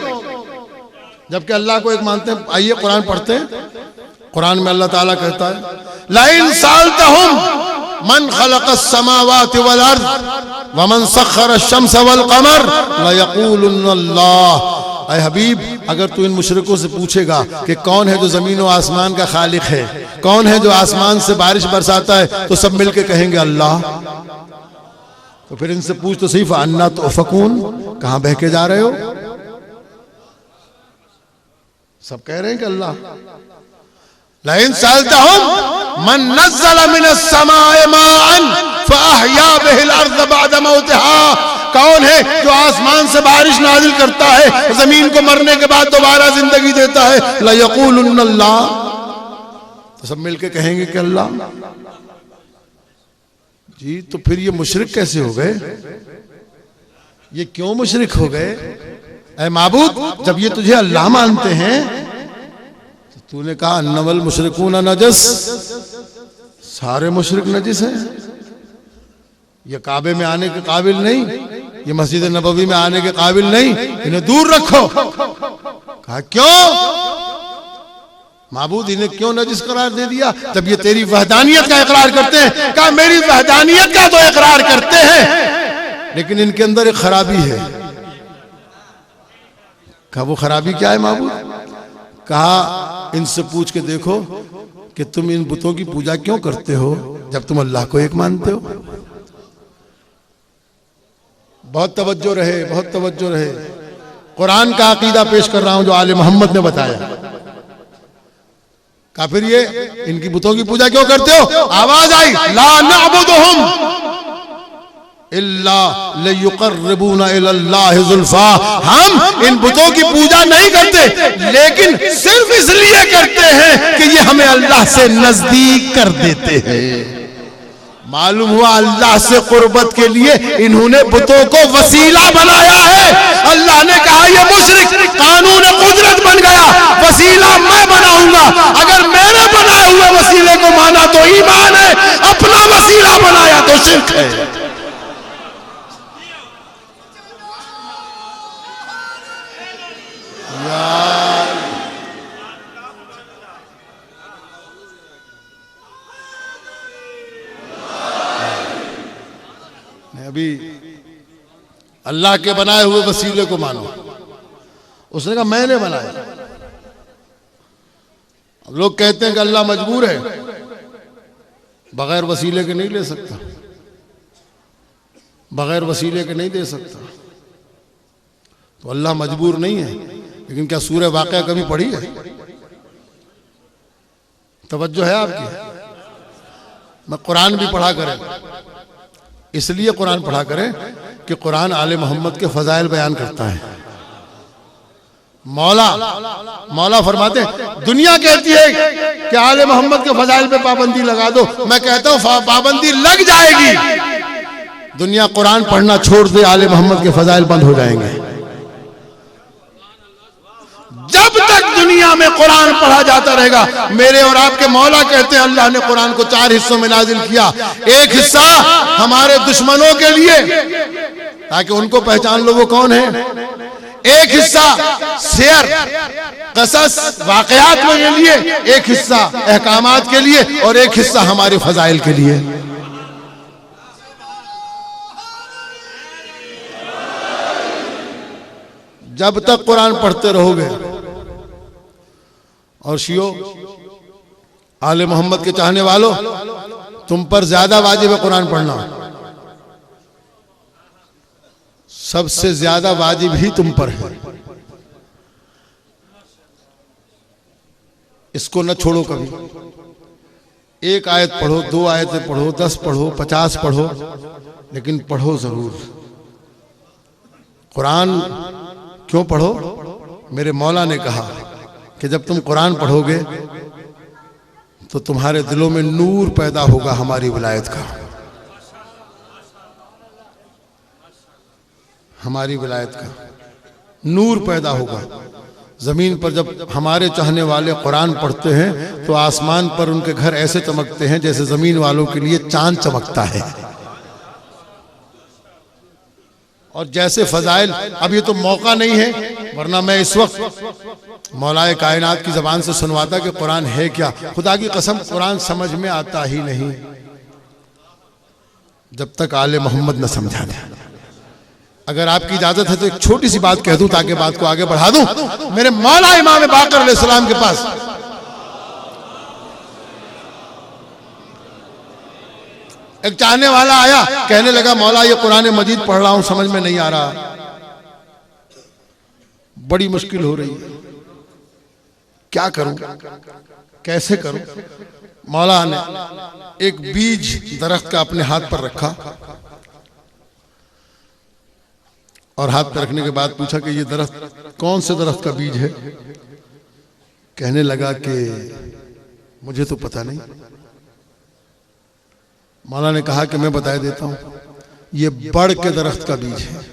जबकि अल्लाह को एक मानते हैं? आइए कुरान पढ़ते हैं। कुरान में अल्लाह ताला कहता है, लाइन सालतहुम मन खलक़स समावाति वल अर्द वमन सख्खरश शम्स वल क़मर लयक़ूलुन्न अल्लाह। ऐ हबीब, अगर तू इन मुशरिकों से पूछेगा कि कौन है जो जमीन और आसमान का खालिक है, कौन है जो आसमान से बारिश बरसाता है, तो सब मिलके कहेंगे अल्लाह। तो फिर इनसे पूछ तो सही, अन्ना तो फकून, कहां बह के जा रहे हो? सब कह रहे हैं कि अल्लाह। लाइन सालतहुम मन नज़्ज़ल मिनस समाए माअन फअहया बिहिल अर्ज़ बअद मौतिहा। कौन है जो आसमान से बारिश नाजिल करता है, जमीन को मरने के बाद दोबारा जिंदगी देता है? लयक़ूलुन्न अल्लाह। तो सब मिलके कहेंगे कि अल्लाह। जी तो फिर ये मुशरिक कैसे हो गए? ये क्यों मुशरिक हो गए? ऐ माबूद, जब ये तुझे अल्लाह मानते हैं तो तूने कहा अन्नवल मुशरिकून नजस, सारे मुशरिक नजिस हैं, ये काबे में आने के काबिल नहीं, ये मस्जिद नबवी में आने के काबिल नहीं, इन्हें दूर रखो। कहा क्यों माबूद, इन्हें क्यों नजिस करार दे दिया? जब ये तेरी वहदानियत का इकरार करते हैं। कहा मेरी वहदानियत का तो इकरार करते हैं, लेकिन इनके अंदर एक खराबी है। कहा वो खराबी क्या है माबूद? कहा इनसे पूछ के देखो कि तुम इन बुतों की पूजा क्यों करते हो जब तुम अल्लाह को एक मानते हो। बहुत तवज्जो रहे, बहुत तवज्जो रहे। कुरान का अकीदा पेश कर रहा हूं जो आले मोहम्मद ने बताया। कहा फिर ये इनकी बुतों की पूजा क्यों करते हो? आवाज आई, ला नअबुदुहुम इल्ला लियुक़र्रिबूना इलल्लाहि ज़ुल्फ़ा। हम इन बुतों की पूजा नहीं करते, लेकिन सिर्फ इसलिए करते हैं कि ये हमें अल्लाह से नजदीक कर देते हैं। मालूम हुआ अल्लाह से कुर्बत के लिए इन्होंने बुतों को वसीला बनाया है। अल्लाह ने कहा ये मुशरिक कानून कुदरत बन गया, वसीला मैं बनाऊंगा। अगर मेरे बनाए हुए वसीले को माना तो ईमान है, अपना वसीला बनाया तो शिर्क है। अभी अल्लाह के बनाए हुए वसीले को मानो। उसने कहा मैंने बनाया। लोग कहते हैं कि अल्लाह मजबूर है, बगैर वसीले के नहीं ले सकता, बगैर वसीले के नहीं दे सकता। तो अल्लाह मजबूर नहीं है, लेकिन क्या सूरह वाक़या कभी पढ़ी है? तवज्जो है आपकी? मैं कुरान भी पढ़ा करें, इसलिए कुरान पढ़ा करें कि कुरान आले मोहम्मद के फजाइल बयान करता है। मौला फरमाते हैं, दुनिया कहती है कि आले मोहम्मद के फजाइल पे पाबंदी लगा दो। मैं कहता हूं पाबंदी लग जाएगी। दुनिया कुरान पढ़ना छोड़ दे, आले मोहम्मद के फजाइल बंद हो जाएंगे। जब तक दुनिया में कुरान पढ़ा जाता रहेगा। मेरे और आपके मौला कहते हैं अल्लाह ने कुरान को 4 हिस्सों में नाजिल किया। एक हिस्सा हमारे दुश्मनों के लिए, ताकि उनको पहचान लो वो कौन है। एक हिस्सा शेर कसस वाकयात के लिए, एक हिस्सा अहकामात के लिए और एक हिस्सा हमारे फजाइल के लिए। जब तक कुरान पढ़ते रहोगे, और शियो आले मोहम्मद के चाहने वालों, तुम पर ज्यादा वाजिब है कुरान पढ़ना, सबसे ज्यादा वाजिब ही तुम पर है। इसको न छोड़ो कभी। एक आयत पढ़ो, 2 आयतें पढ़ो, 10 पढ़ो, 50 पढ़ो, लेकिन पढ़ो जरूर। कुरान क्यों पढ़ो? मेरे मौला ने कहा कि जब तुम कुरान पढ़ोगे तो तुम्हारे दिलों में नूर पैदा होगा हमारी विलायत का, हमारी विलायत का नूर पैदा होगा। जमीन पर जब हमारे चाहने वाले कुरान पढ़ते हैं तो आसमान पर उनके घर ऐसे चमकते हैं जैसे जमीन वालों के लिए चांद चमकता है। और जैसे फजाइल, अब ये तो मौका नहीं है, वरना मैं इस वक्त मौलाए कायनात की जबान से सुनवाता कि कुरान है क्या। खुदा की कसम कुरान समझ में आता ही नहीं जब तक आले मोहम्मद न समझा दे। अगर आपकी इजाजत है तो एक छोटी सी बात कह दूं ताकि बात को आगे बढ़ा दूं। मेरे मौला इमाम बाकर अलैहिस्सलाम के पास एक चाहने वाला आया, कहने लगा मौला ये कुरान मजीद पढ़ रहा हूं, समझ में नहीं आ रहा, बड़ी मुश्किल हो रही है, क्या करूं, कैसे करूं। मौला ने एक बीज दरख्त का अपने हाथ पर रखा और हाथ पर रखने के बाद पूछा कि ये दरख्त कौन से दरख्त का बीज है। कहने लगा कि मुझे तो पता नहीं। मौला ने कहा कि मैं बता देता हूं, ये बड़ के दरख्त का बीज है।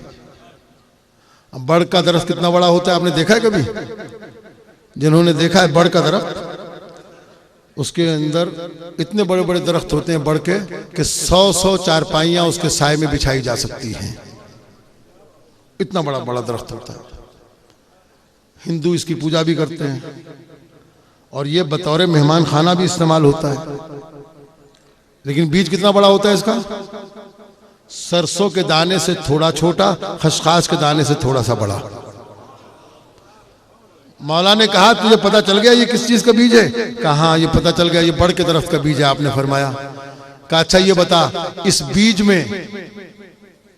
अब बड़ का दरख्त कितना बड़ा होता है आपने देखा है कभी? जिन्होंने देखा है बड़ का दरख्त, उसके अंदर इतने बड़े बड़े दरख्त होते हैं बड़ के कि 100 चारपाइयां उसके साए में बिछाई जा सकती हैं। इतना बड़ा बड़ा दरख्त होता है। हिंदू इसकी पूजा भी करते हैं और ये बतौर मेहमान खाना भी इस्तेमाल होता है। लेकिन बीज कितना बड़ा होता है इसका? सरसों के दाने से थोड़ा छोटा, खसखास के दाने से थोड़ा सा बड़ा। मौला ने कहा तुझे पता चल गया ये किस चीज का बीज है? कहा ये पता चल गया, ये बड़ के दरख्त का बीज है। आपने फरमाया, कहा अच्छा ये बता इस बीज में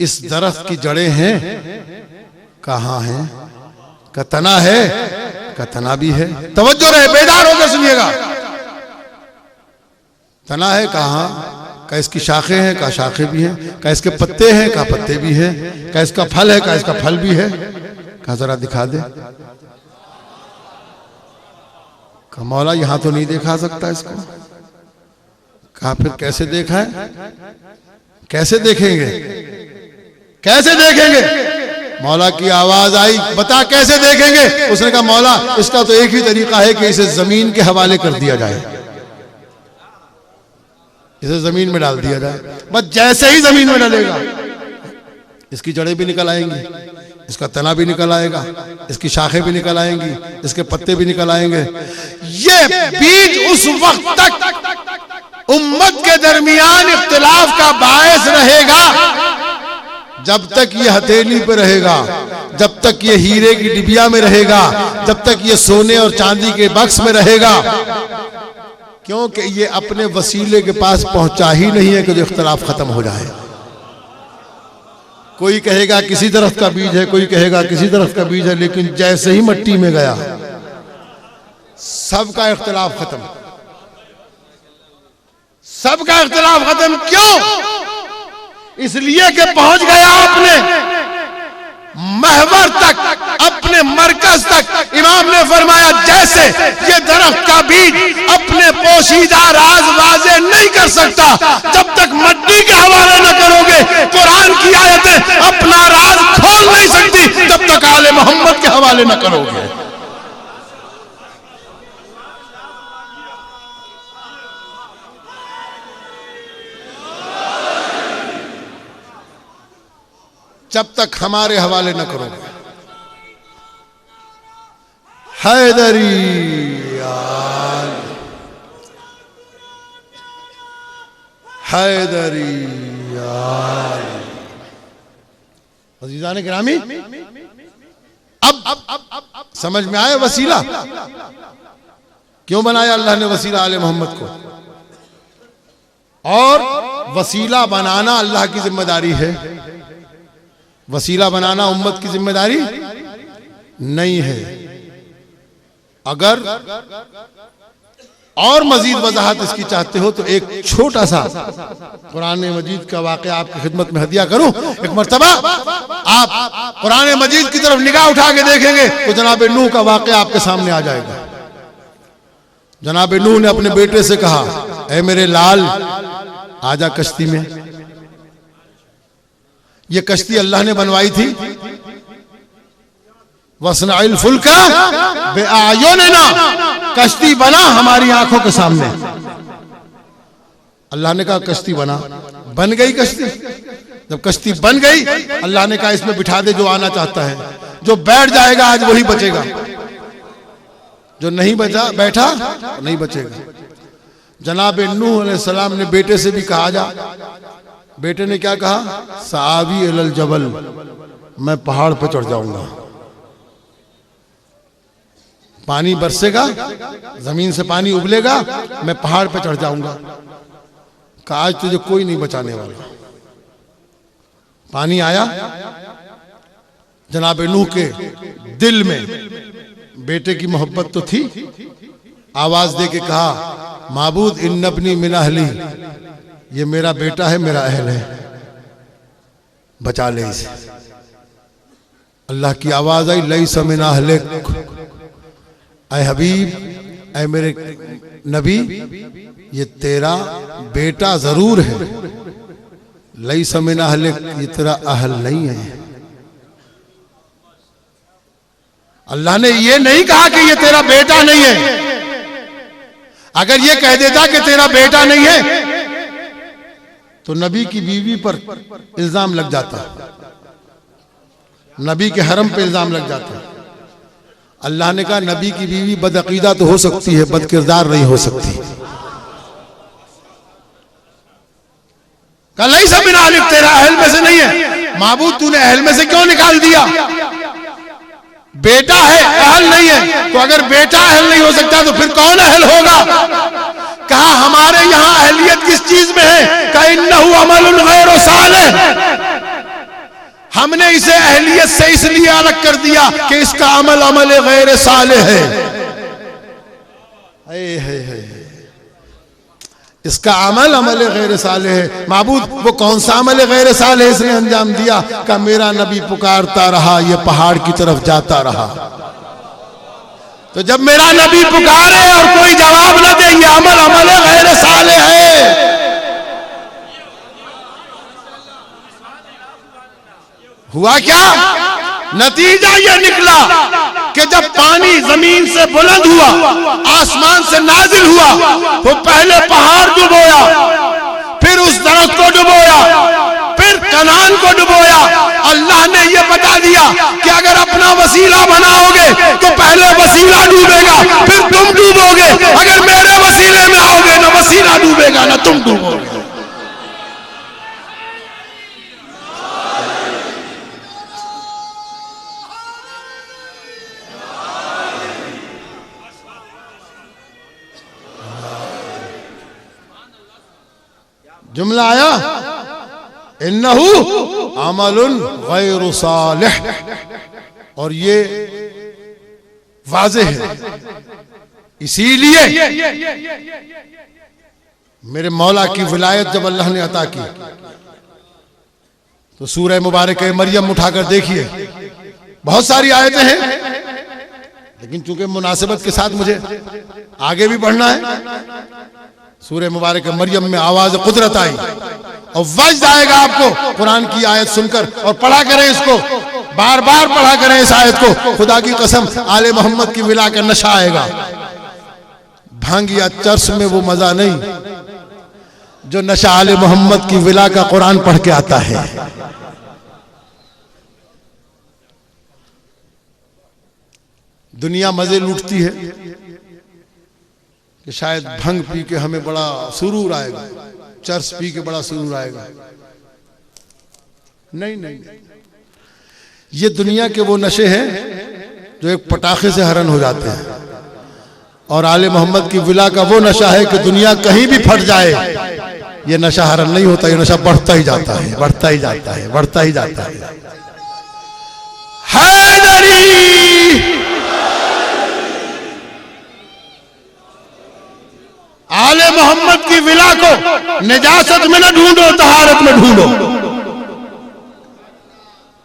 इस दरख्त की जड़ें हैं? कहाँ हैं? का तना है? का तना भी है। तवज्जो रहे, बेदार होकर सुनिएगा। तना है कहाँ? का इसकी शाखें हैं? का शाखें भी हैं। का इसके पत्ते हैं? का पत्ते भी हैं। का इसका फल है? का इसका फल भी है। का जरा दिखा दे। का मौला यहां तो नहीं देखा सकता इसको। कहा फिर कैसे देखा है? कैसे देखेंगे? कैसे देखेंगे? मौला की आवाज आई, बता कैसे देखेंगे? उसने कहा मौला इसका तो एक ही तरीका है कि इसे जमीन के हवाले कर दिया जाए, इसे जमीन में डाल दिया जाए। बस जैसे ही जमीन में डालेगा इसकी जड़ें भी निकल आएंगी, इसका तना भी निकल आएगा, इसकी शाखें भी निकल आएंगी, इसके पत्ते भी निकल आएंगे। ये बीज उस वक्त तक उम्मत के दरमियान इख्तिलाफ का बायस रहेगा जब तक ये हथेली पे रहेगा, जब तक ये हीरे की डिबिया में रहेगा, जब तक ये सोने और चांदी के बक्स में रहेगा। क्योंकि ये अपने वसीले के पास पहुंचा ही नहीं है कि जो इख्तिलाफ खत्म हो जाए। कोई कहेगा किसी दरख्त का बीज है, कोई कहेगा किसी दरख्त का बीज है, लेकिन जैसे ही मिट्टी में गया सबका इख्तिलाफ खत्म, सबका इख्तिलाफ खत्म। क्यों? इसलिए कि पहुंच गया अपने महवर तक, अपने मरकज तक। इमाम ने फरमाया जैसे ये दरख्त का बीज अपने पोशीदा राज वाज़े नहीं कर सकता जब तक मिट्टी के हवाले न करोगे, कुरान की आयतें अपना राज खोल नहीं सकती जब तक आले मोहम्मद के हवाले न करोगे। जब तक हमारे हवाले न करोगे। हैदरी यार, हैदरी यार। अजीजान गिरामी, अब समझ में आया वसीला क्यों बनाया अल्लाह ने वसीला आले मोहम्मद को। और वसीला बनाना अल्लाह की जिम्मेदारी है, वसीला बनाना उम्मत की जिम्मेदारी नहीं है। अगर और मजीद वजाहत इसकी चाहते हो तो एक छोटा सा कुरान मजीद का वाक़या आपकी खिदमत में हदिया करूं। एक मर्तबा आप कुरान मजीद की तरफ निगाह उठा के देखेंगे तो जनाब नूह का वाक़या आपके सामने आ जाएगा। जनाब नूह ने अपने बेटे से कहा, ऐ मेरे लाल आजा कश्ती में। ये कश्ती अल्लाह ने बनवाई थी, वसनाइल फुल्का बेआयुनिना, कश्ती बना हमारी आंखों के सामने। अल्लाह ने कहा कश्ती बना, बन गई कश्ती। जब कश्ती बन गई अल्लाह ने कहा इसमें बिठा दे जो आना चाहता है, जो बैठ जाएगा आज वही बचेगा, जो नहीं बैठा नहीं बचेगा। जनाब नूह अलैहिस्सलाम ने बेटे से भी कहा जा, बेटे ने क्या कहा, सावी अलल जबल, मैं पहाड़ पर चढ़ जाऊंगा, पानी बरसेगा, जमीन से पानी उबलेगा, मैं पहाड़ पर चढ़ जाऊंगा। कहा आज तुझे कोई नहीं बचाने वाला। पानी आया, जनाब नूह के दिल में बेटे की मोहब्बत तो थी, आवाज दे के कहा, माबूद इन्नबनी मिन अहली, ये मेरा बेटा है, मेरा अहल है, बचा ले इसे। अल्लाह की आवाज आई, लैसा मिन अहलिक, ऐ हबीब, ऐ मेरे नबी, ये तेरा बेटा जरूर है, लैसा मिन अहलिक, ये तेरा अहल नहीं है। अल्लाह ने ये नहीं कहा कि ये तेरा बेटा नहीं है। अगर ये कह देता कि तेरा बेटा नहीं है तो नबी की बीवी पर इल्जाम लग जाता, नबी के हरम पे इल्जाम लग जाता। अल्लाह ने कहा नबी की बीवी बदअकीदा तो हो सकती है, बदकिरदार नहीं हो सकती। कल नहीं सब बिना अलिफ तेरा अहल में से नहीं है। माबूद तूने अहल में से क्यों निकाल दिया? बेटा है, अहल नहीं है। तो अगर बेटा अहल नहीं हो सकता तो फिर कौन अहल होगा? कहा हमारे यहाँ अहलियत किस चीज में है? कहा इन्नहु अमलुन गैरु सालिह, हमने इसे अहलियत से इसलिए अलग कर दिया कि इसका अमल अमल गैर सालिह है। इसका अमल अमल गैर सालिह है। माबूद वो कौन सा अमल गैर सालिह इसने अंजाम दिया? का मेरा नबी पुकारता रहा, ये पहाड़ की तरफ जाता रहा। तो जब मेरा नबी पुकारे और कोई जवाब न दे, ये अमल अमल गैर सालिह है। हुआ क्या? नतीजा ये निकला कि जब पानी जमीन से बुलंद हुआ, आसमान से नाजिल हुआ, वो पहले पहाड़ डुबोया, फिर उस दरख्त को डुबोया, फिर कनान को डुबोया। अल्लाह ने ये बता दिया कि अगर अपना वसीला बनाओगे तो पहले वसीला डूबेगा, फिर तुम डूबोगे। अगर मेरे वसीले में आओगे ना वसीला डूबेगा ना तुम डूबोगे। जुमला आया, इन्नहु अमलुन गैरु सालिह, और ये वाज़ेह है। इसीलिए मेरे मौला की विलायत जब अल्लाह ने अता की तो सूरह मुबारक मरियम उठाकर देखिए, बहुत सारी आयतें हैं, लेकिन चूंकि मुनासिबत के साथ मुझे आगे भी बढ़ना है। सूरह मुबारक मरियम में आवाज कुदरत आई और वज्द आएगा आपको कुरान की आयत सुनकर, और पढ़ा करें इसको, बार बार पढ़ा करें इस आयत को। खुदा की कसम आले मोहम्मद की विला का नशा आएगा। भांग या चर्च में वो मजा नहीं जो नशा आले मोहम्मद की विला का कुरान पढ़ के आता है। दुनिया मजे लूटती है कि शायद भंग पी के हमें बड़ा सुरूर आएगा, चर्स पी के बड़ा सुरूर आएगा। नहीं नहीं, ये दुनिया के वो नशे हैं जो एक पटाखे से हरण हो जाते हैं, और आले मोहम्मद की विला का वो नशा है कि दुनिया कहीं भी फट जाए, ये नशा हरण नहीं होता, ये नशा बढ़ता ही जाता है, बढ़ता ही जाता है, बढ़ता ही जाता है। हैदरी आले मोहम्मद की विला को निजासत में न ढूंढो, तहारत में ढूंढो।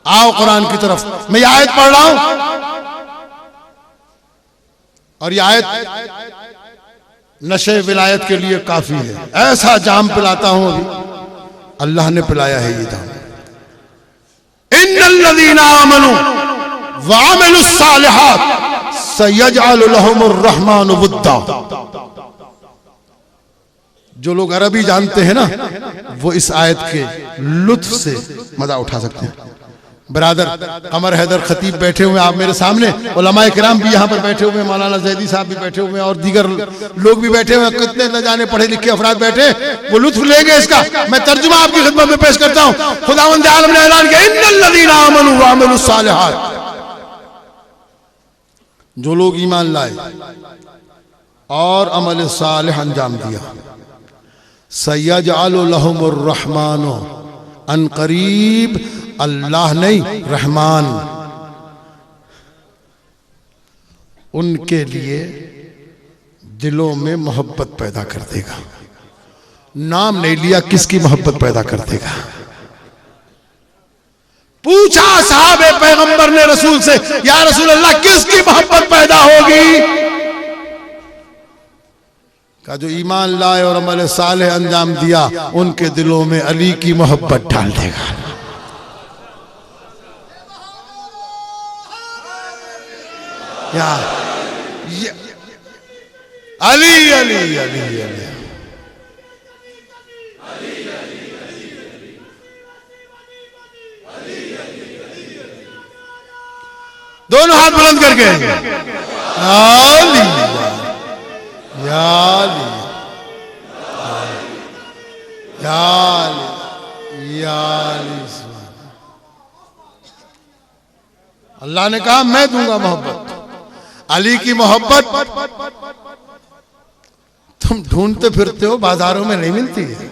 आओ कुरान की तरफ, मैं ये आयत पढ़ रहा हूं, और ये आयत नशे विलायत के लिए काफी है। ऐसा जाम पिलाता हूं, अभी अल्लाह ने पिलाया है ये जाम। इन्नल्लज़ीना आमनू व अमिलुस्सालिहात सयजअलु लहुमुर रहमानु वुद्दा। जो लोग अरबी जानते हैं ना, वो इस आयत के लुत्फ से मजा उठा सकते हैं। बरादर कमर हैदर खतीब बैठे हुए आप मेरे सामने, उलमाए किराम भी यहाँ पर बैठे हुए, मौलाना जैदी साहब भी बैठे हुए, और दीगर लोग भी बैठे हुए, कितने न जाने पढ़े लिखे अफराद बैठे, वो लुत्फ लेंगे इसका। मैं तर्जुमा आपकी खिदमत में पेश करता हूँ। खुदावंद आलम ने ऐलान किया, इन्नल्लज़ीना आमनू व अमिलुस्सालिहात, जो लोग ईमान लाए और अमल सालिह अंजाम दिया, सयजअलु लहुमुर रहमानु, अन करीब अल्लाह नहीं रहमान उनके लिए दिलों में मोहब्बत पैदा कर देगा। नाम नहीं लिया, किसकी मोहब्बत पैदा कर देगा। पूछा साहब पैगंबर ने रसूल से, या रसूल अल्लाह किसकी मोहब्बत पैदा होगी? का जो ईमान लाए और अमल सालेह अंजाम दिया, उनके दिलों में अली की मोहब्बत डाल देगा। या अली अली अली अली दोनों हाथ बुलंद करके अली या अली या अली या अली। अल्लाह ने कहा मैं दूंगा मोहब्बत। अली की मोहब्बत तुम ढूंढते फिरते हो, बाजारों में नहीं मिलती है।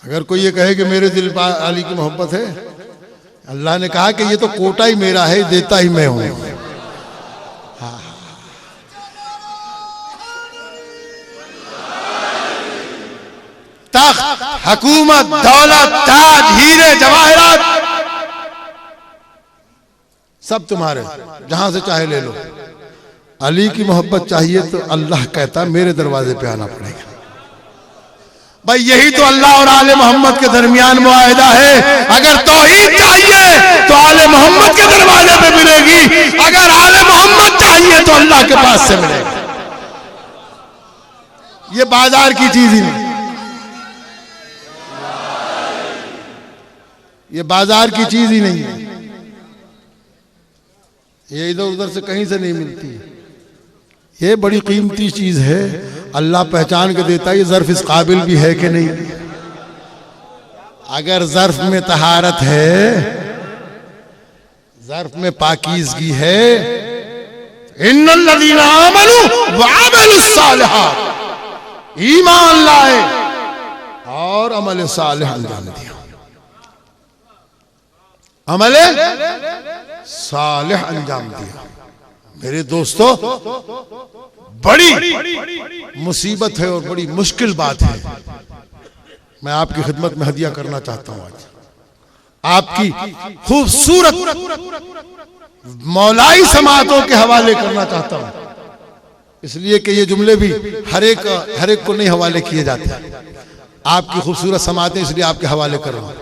अगर कोई ये कहे कि मेरे दिल पर अली की मोहब्बत है, अल्लाह ने कहा कि ये तो कोटा ही मेरा है, देता ही मैं हूं। तख्त, हुकूमत, दौलत, ताज, हीरे, जवाहरात सब तुम्हारे, जहां से चाहे ले लो। अली की मोहब्बत चाहिए तो अल्लाह कहता मेरे दरवाजे पे आना पड़ेगा। भाई यही तो अल्लाह और आले मोहम्मद के दरमियान मुआहिदा है। अगर तौहीद चाहिए तो आले मोहम्मद के दरवाजे पे मिलेगी, अगर आले मोहम्मद चाहिए तो अल्लाह के पास से मिलेगी। ये बाजार की चीज ही नहीं, ये बाजार की चीज ही नहीं है, ये इधर उधर से कहीं से नहीं मिलती। ये बड़ी कीमती चीज है, अल्लाह पहचान के देता है ये ज़र्फ इस काबिल भी है कि नहीं। अगर ज़र्फ में तहारत है, ज़र्फ में पाकीज़गी है, इन्नल्लज़ीना आमनू व अमिलुस्सालिहात, ईमान लाए और अमल सालिह अंजाम दिया। अमल सालिह अंजाम दिया। मेरे दोस्तों, बड़ी मुसीबत है और बड़ी मुश्किल बात है। मैं आपकी खिदमत में हदिया करना चाहता हूं, आज आपकी खूबसूरत मौलाई समातों के हवाले करना चाहता हूं, इसलिए कि ये जुमले भी हर एक को नहीं हवाले किए जाते। आपकी खूबसूरत समातें इसलिए आपके हवाले कर रहा हूं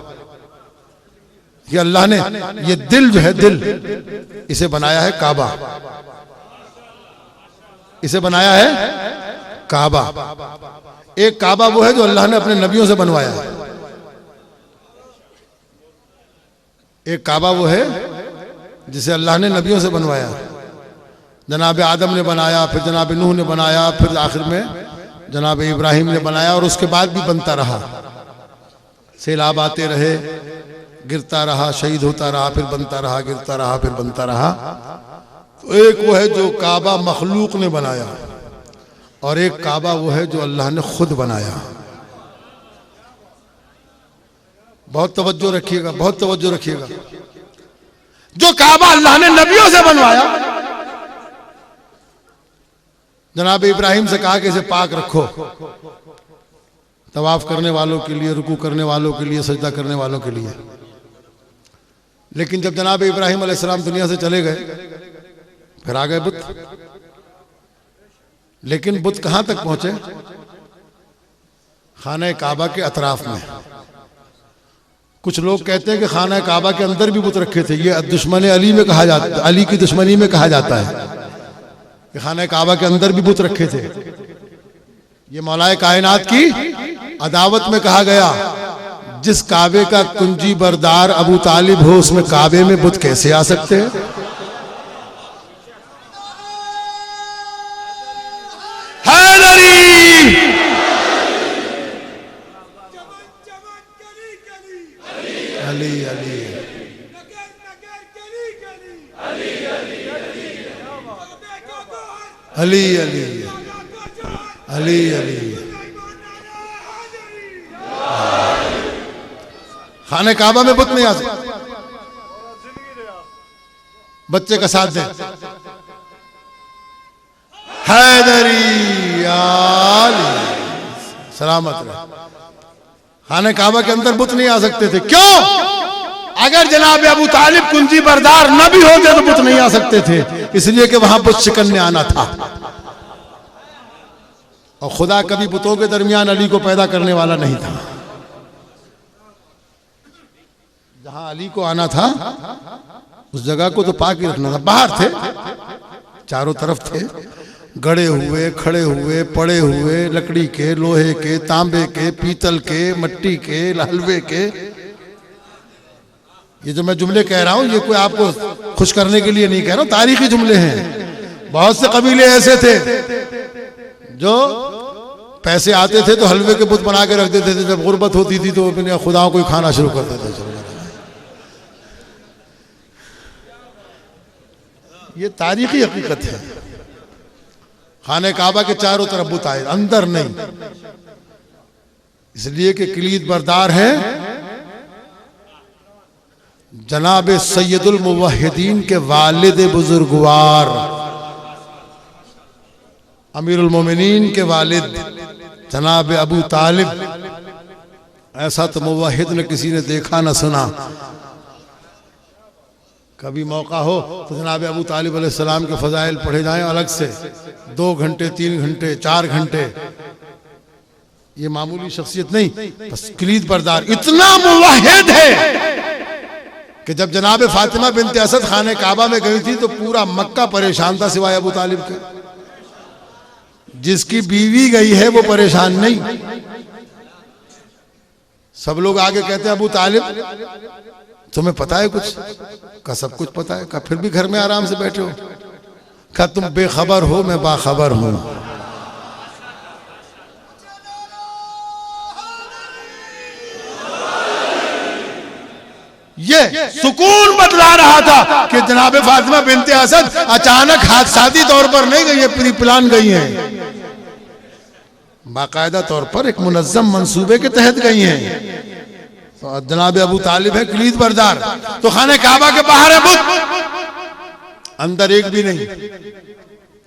कि अल्लाह ने ये दिल जो है, दिल इसे बनाया है काबा, इसे बनाया है काबा। एक काबा वो है जो अल्लाह ने अपने नबियों से बनवाया है, एक काबा वो है जिसे अल्लाह ने नबियों से बनवाया। जनाब आदम ने बनाया, फिर जनाब नूह ने बनाया, फिर आखिर में जनाब इब्राहिम ने बनाया, और उसके बाद भी बनता रहा। सैलाब आते रहे, गिरता रहा, शहीद होता रहा, फिर बनता रहा, गिरता रहा, फिर बनता रहा। तो एक वो है जो काबा मखलूक ने बनाया, और एक काबा वो है जो अल्लाह ने खुद बनाया। बहुत तवज्जो रखिएगा, बहुत तवज्जो रखिएगा। जो काबा अल्लाह ने नबियों से बनवाया, जनाब इब्राहिम से कहा कि इसे पाक रखो, तवाफ करने वालों के लिए, रुकू करने वालों के लिए, सजदा करने वालों के लिए। लेकिन जब जनाब इब्राहिम अलैहिस्सलाम दुनिया से चले गए, फिर आ गए बुत। लेकिन बुत कहां तक पहुंचे? खाना काबा के अतराफ में। कुछ लोग कहते हैं कि खाना काबा के अंदर भी बुत रखे थे। ये दुश्मन अली में कहा जाता, अली की दुश्मनी में कहा जाता है कि खाना काबा के अंदर भी बुत रखे थे। ये मौलाए कायनात की अदावत में कहा गया, जिस काबे का कुंजी बरदार अबू तालिब हो, उसमें काबे में बुत कैसे आ सकते हैं? अली अली अली अली अली अली। खाने काबा में बुत नहीं आ सकते। बच्चे का साथ दें। हैदरी आली सलामत रहे। खाने काबा के अंदर बुत नहीं आ सकते थे। क्यों? अगर जनाब अबू तालिब कुंजी बरदार न भी होते तो बुत नहीं आ सकते थे, इसलिए कि वहां बुत शिकन ने आना था। और खुदा कभी बुतों के दरमियान अली को पैदा करने वाला नहीं था। जहां अली को आना था उस जगह को तो पाक ही रखना था। बाहर थे, चारों तरफ थे, गड़े हुए, खड़े हुए, पड़े हुए, लकड़ी के, लोहे के, तांबे के, पीतल के, मट्टी के, हलवे के। ये जो मैं जुमले कह रहा हूं, ये कोई आपको खुश करने के लिए नहीं कह रहा हूं, तारीखी जुमले हैं। बहुत से कबीले ऐसे थे जो पैसे आते थे तो हलवे के बुत बना के रख देते थे। जब गुर्बत होती थी तो अपने खुदाओं को खाना शुरू कर देते थे। ये तारीखी हकीकत है। खाने काबा के चारों तरफ बुत आए, अंदर नहीं, इसलिए कि किलीद बरदार है जनाब सैयदुल मुवहिदीन के वालिद बुजुर्गवार, अमीरुल मोमिनीन के वालिद जनाब अबू तालिब। ऐसा तो मुवहिद ने किसी ने देखा ना सुना। कभी मौका हो तो जनाब अबू तालिब अलैहिस्सलाम के फजाइल पढ़े जाएं अलग से, 2 घंटे, 3 घंटे, 4 घंटे। ये मामूली शख्सियत नहीं, बस किलीद बरदार। इतना मुवहिद है कि जब जनाब फातिमा बिनते असद खाने काबा में गई थी तो पूरा मक्का परेशान था सिवाय अबू तालिब के। जिसकी बीवी गई है वो परेशान नहीं। सब लोग आगे कहते हैं अबू तालिब तुम्हें पता है कुछ? का सब कुछ पता है। का फिर भी घर में आराम से बैठे हो? का तुम बेखबर हो, मैं बाखबर हूं। ये सुकून बतला रहा था कि जनाब फातिमा बिनते असद अचानक हादसाती तौर पर नहीं गई है, प्री प्लान गई हैं। बाकायदा तौर पर एक मुनज्जम मंसूबे के तहत गई हैं। तो जनाब अबू तालिब है किलीद बरदार। तो खाने काबा के बाहर है बुत, अंदर एक भी नहीं।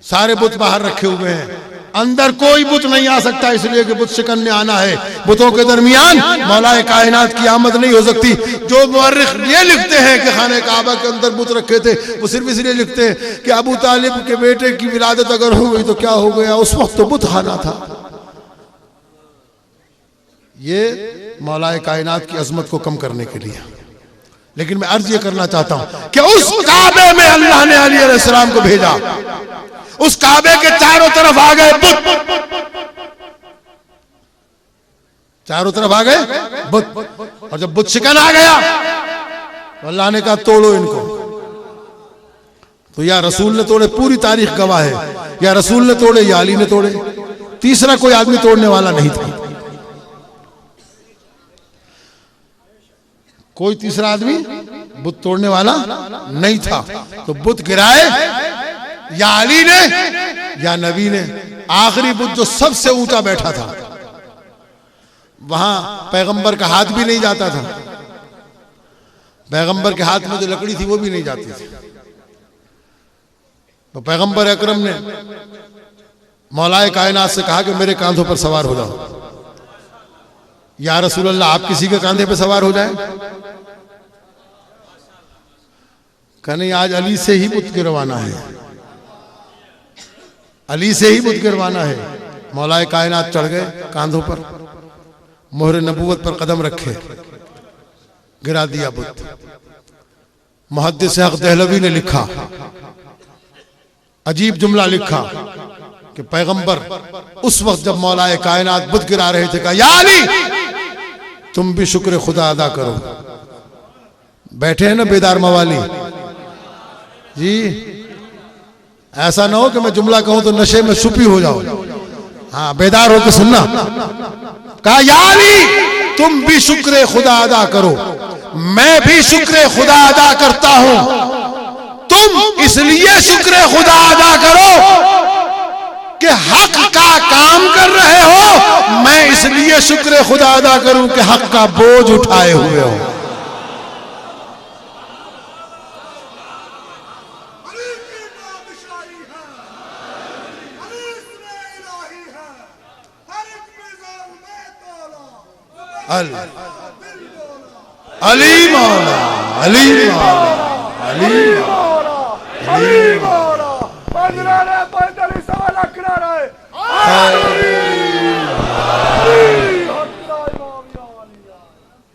सारे बुत बाहर रखे हुए हैं, अंदर कोई बुत नहीं आ सकता, इसलिए कि बुत शिकन ने आना है। बुतों के दरमियान मौलाए कायनात की आमद नहीं हो सकती। जो मुअर्रिख ये लिखते हैं कि खाने काबा के अंदर बुत रखे थे, वो सिर्फ इसलिए लिखते हैं कि अबू तालिब के बेटे की विलादत अगर हो गई तो क्या हो गया, उस वक्त तो बुत खाना था। ये मौलाए कायनात की अजमत को कम करने के लिए। लेकिन मैं अर्ज ये करना चाहता हूं कि उस काबे में अल्लाह ने अली अलैहिस्सलाम को भेजा। उस काबे के चारों तरफ आ गए बुत, चारों तरफ आ गए बुत। और जब बुत शिकन आ गया तो अल्लाह ने कहा तोड़ो इनको। तो या रसूल ने तोड़े, पूरी तारीख गवाह है, या रसूल ने तोड़े या अली ने तोड़े, तीसरा कोई आदमी तोड़ने वाला नहीं था। कोई तीसरा आदमी बुत तोड़ने वाला नहीं था। तो बुत गिराए या अली ने या नबी ने। आखिरी बुत जो सबसे ऊंचा बैठा था, वहां पैगंबर का हाथ भी नहीं जाता था, पैगंबर के हाथ में जो लकड़ी थी वो भी नहीं जाती थी। तो पैगंबर अकरम ने मौलाए कायनात से कहा कि मेरे कांधों पर सवार हो जाओ। या रसूल अल्लाह, आप किसी के कांधे पर सवार हो जाए? कहने आज अली से ही बुत गिरवाना है, अली से ही बुत गिरवाना है। मौलाए कायनात चढ़ गए कांधों पर, मोहर नबूवत पर कदम रखे, गिरा दिया बुत। मुहद्दिस हक दहलवी ने लिखा, अजीब जुमला लिखा कि पैगंबर उस वक्त जब मौलाए कायनात बुत गिरा रहे थे, कहा या अली तुम भी शुक्र खुदा अदा करो। बैठे हैं ना बेदार मवाली जी, ऐसा ना हो कि मैं जुमला कहूं तो नशे में छुपी हो जाओ। हाँ, बेदार होकर सुनना। कहा या अली तुम भी शुक्र खुदा अदा करो, मैं भी शुक्र खुदा अदा करता हूं। तुम इसलिए शुक्र खुदा अदा करो कि हक का काम कर रहे हो, मैं इसलिए शुक्र खुदा अदा करूं कि हक का बोझ उठाए हुए हो। अली मौला, अली मौला, अली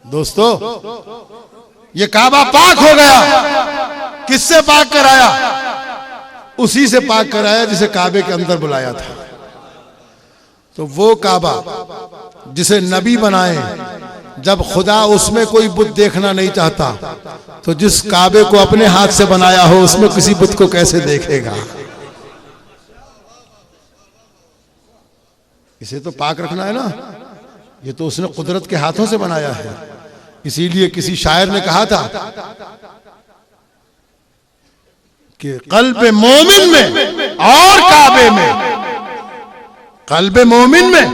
दोस्तों, ये काबा पाक हो गया। किससे पाक कराया? उसी से पाक कराया जिसे काबे के अंदर बुलाया था। तो वो काबा जिसे नबी बनाए, जब खुदा उसमें कोई बुत देखना नहीं चाहता, तो जिस काबे को अपने हाथ से बनाया हो उसमें किसी बुत को कैसे देखेगा? इसे तो पाक रखना है ना। ये तो उसने कुदरत के हाथों से बनाया है। इसीलिए किसी शायर ने कहा था कि कल्ब मोमिन में और काबे में, कल्ब मोमिन में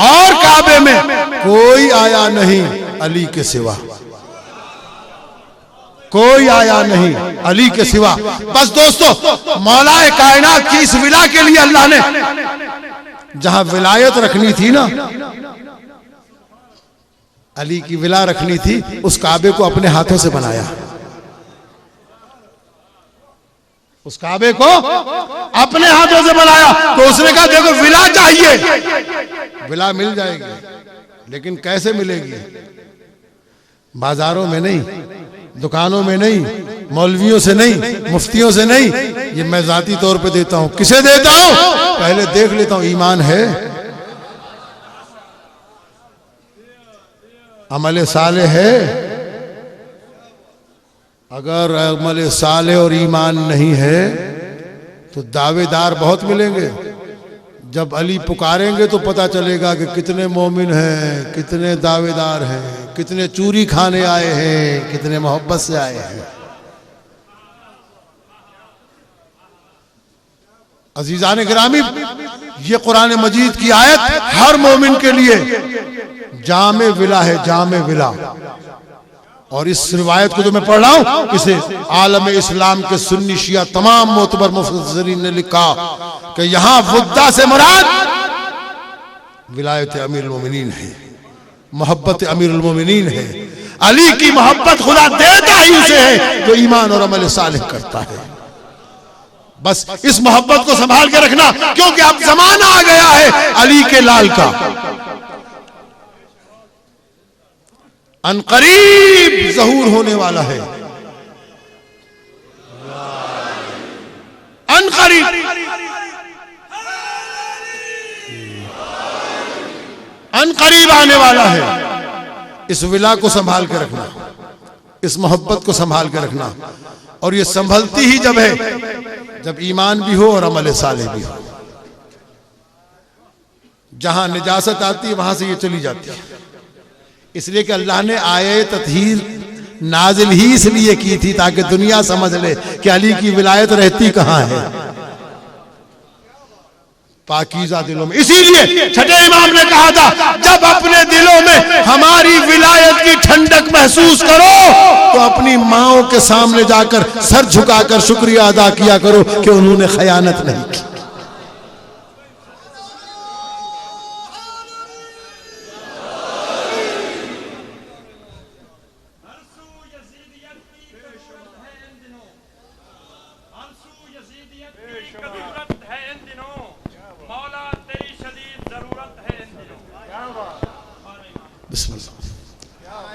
और काबे में कोई आया नहीं अली के सिवा, कोई आया नहीं अली के सिवा। बस दोस्तों, मौलाए कायनात की इस विला के लिए अल्लाह ने जहां विलायत रखनी थी ना, अली की विला रखनी थी, उस काबे को अपने हाथों से बनाया। उस काबे को अपने हाथों से बनाया। तो उसने कहा देखो विला चाहिए, विला मिल जाएगी, लेकिन कैसे मिलेगी? बाजारों में नहीं, दुकानों में नहीं, मौलवियों से नहीं, मुफ्तियों से नहीं, ये मैं जाती तौर पे देता हूं। किसे देता हूं? पहले देख लेता हूं ईमान है, अमल साले है। अगर अमल साले और ईमान नहीं है तो दावेदार बहुत मिलेंगे। जब अली पुकारेंगे तो पता चलेगा कि कितने मोमिन हैं, कितने दावेदार हैं, कितने चूरी खाने आए हैं, कितने मोहब्बत से आए हैं। अजीजान गिरामी, ये कुरान मजीद की आयत हर मोमिन के लिए जामे विला है, जामे विला। और इस रिवायत को जो मैं पढ़ रहा हूं, इसे आलम इस्लाम के सुन्नी शिया तमाम मोतबर मुफस्सिरीन ने लिखा कि यहां वुद्दा से मुराद विलायत अमीरुल मोमिनीन है, मोहब्बत अमीरुल मोमिनीन है। अली की मोहब्बत खुदा देता ही उसे है जो ईमान और अमल सालिह करता है। बस इस मोहब्बत को संभाल के रखना, क्योंकि अब जमाना आ गया है अली के लाल का। अनकरीब ज़हूर होने वाला है, अनकरीब अनकरीब आने वाला है। इस विला को संभाल के रखना, इस मोहब्बत को संभाल के रखना। और ये संभलती ही जब है जब ईमान भी हो और अमल साले भी हो। जहां निजासत आती है वहां से ये चली जाती है। इसलिए कि अल्लाह ने आये ततहीर नाजिल ही इसलिए की थी ताकि दुनिया समझ ले कि अली की विलायत रहती कहां है, पाकीज़ा दिलों में। इसीलिए छठे इमाम ने कहा था, जब अपने दिलों में हमारी विलायत की ठंडक महसूस करो तो अपनी माओं के सामने जाकर सर झुकाकर शुक्रिया अदा किया करो कि उन्होंने खयानत नहीं की।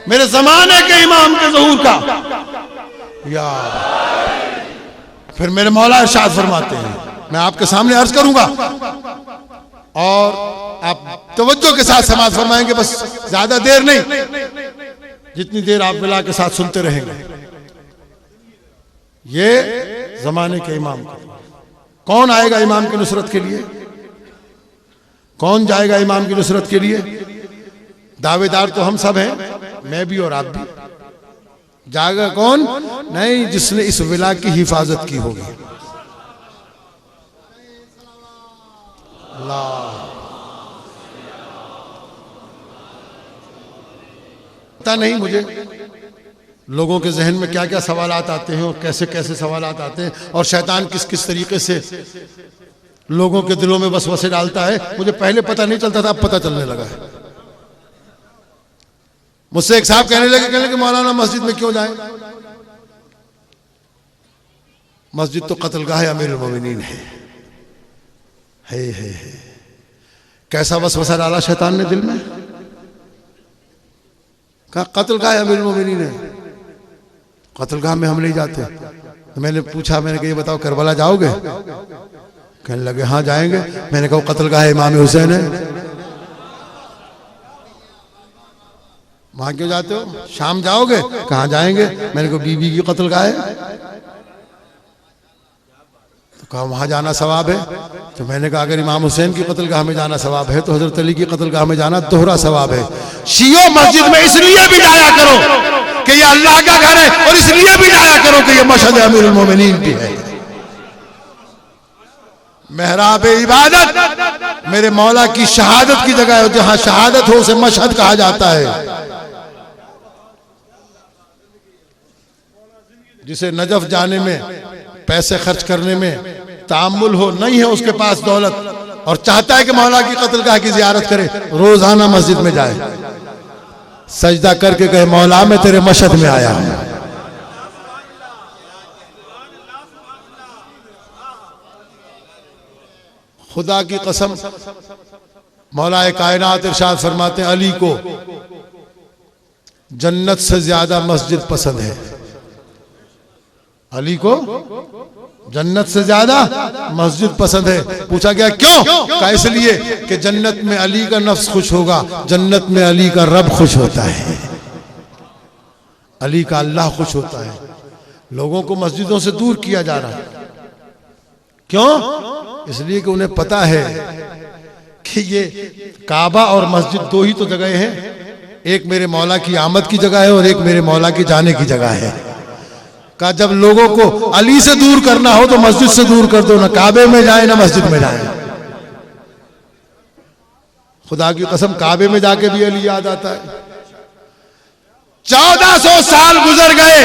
मेरे जमाने के इमाम के ज़हूर का या फिर मेरे मौला इरशाद फरमाते हैं, मैं आपके सामने अर्ज करूंगा और आप तवज्जो के साथ समाअत फरमाएंगे, बस ज्यादा देर नहीं, जितनी देर आप बिला के साथ सुनते रहेंगे। ये जमाने के इमाम का कौन आएगा इमाम की नुसरत के लिए, कौन जाएगा इमाम की नुसरत के लिए? दावेदार तो हम सब हैं, मैं भी और आप भी। जाएगा कौन? नहीं, जिसने इस विला की हिफाजत की होगी। पता नहीं मुझे लोगों के जहन में क्या क्या सवालात आते हैं और कैसे कैसे सवालात आते हैं और शैतान किस किस तरीके से लोगों के दिलों में वसवसे डालता है। मुझे पहले पता नहीं चलता था, अब पता चलने लगा है। मुझसे एक साहब कहने लगे मौलाना मस्जिद में क्यों जाएं? मस्जिद तो कत्लगाह अमीरुल मोमिनीन है। कैसा वसवसा डाला शैतान ने दिल में, कहा कत्लगाह अमीरुल मोमिनीन है, कत्लगाह में हम नहीं जाते। तो मैंने पूछा, मैंने कहा ये बताओ करबला जाओगे? कहने लगे हाँ जाएंगे। मैंने कहा कत्लगाह इमाम हुसैन है, वहां क्यों जाते हो? शाम जाओगे? कहां जाएंगे? मैंने कहा बीबी की कत्लगाह है। तो कहा वहां जाना सवाब है। तो मैंने कहा अगर इमाम हुसैन की कत्लगाह में जाना सवाब है तो हजरत अली की कत्लगाह में जाना दोहरा सवाब है। शियो मस्जिद में इसलिए भी जाया करो कि ये अल्लाह का घर है और इसलिए भी जाया करो कि ये मशहद अमीरुल मोमिनीन भी है। मेहराब इबादत मेरे मौला की शहादत की जगह है, जहां शहादत हो उसे मशहद कहा जाता है। जिसे नजफ जाने में, पैसे खर्च करने में तामुल हो, नहीं है उसके पास दौलत और चाहता है कि मौला की कत्लगाह की जियारत करे, रोजाना मस्जिद में जाए, सजदा करके कहे मौला मैं तेरे मशहद में आया हूं। खुदा की कसम मौलाए कायनात इरशाद फरमाते हैं, अली को जन्नत से ज्यादा मस्जिद पसंद है। अली को जन्नत से ज्यादा मस्जिद पसंद है। पूछा गया क्यों? कहा इसलिए कि जन्नत में अली का नफ्स खुश होगा, जन्नत में अली का रब खुश होता है, अली का अल्लाह खुश होता है। लोगों को मस्जिदों से दूर किया जा रहा है, क्यों? इसलिए कि उन्हें पता है कि ये काबा और मस्जिद दो ही तो जगह हैं, एक मेरे मौला की आमद की जगह है और एक मेरे मौला की जाने की जगह है। का जब लोगों को अली से दूर करना हो तो मस्जिद से दूर कर दो, ना काबे में जाए ना मस्जिद में जाए। खुदा की कसम काबे में जाके भी अली याद आता है। 1400 साल गुजर गए,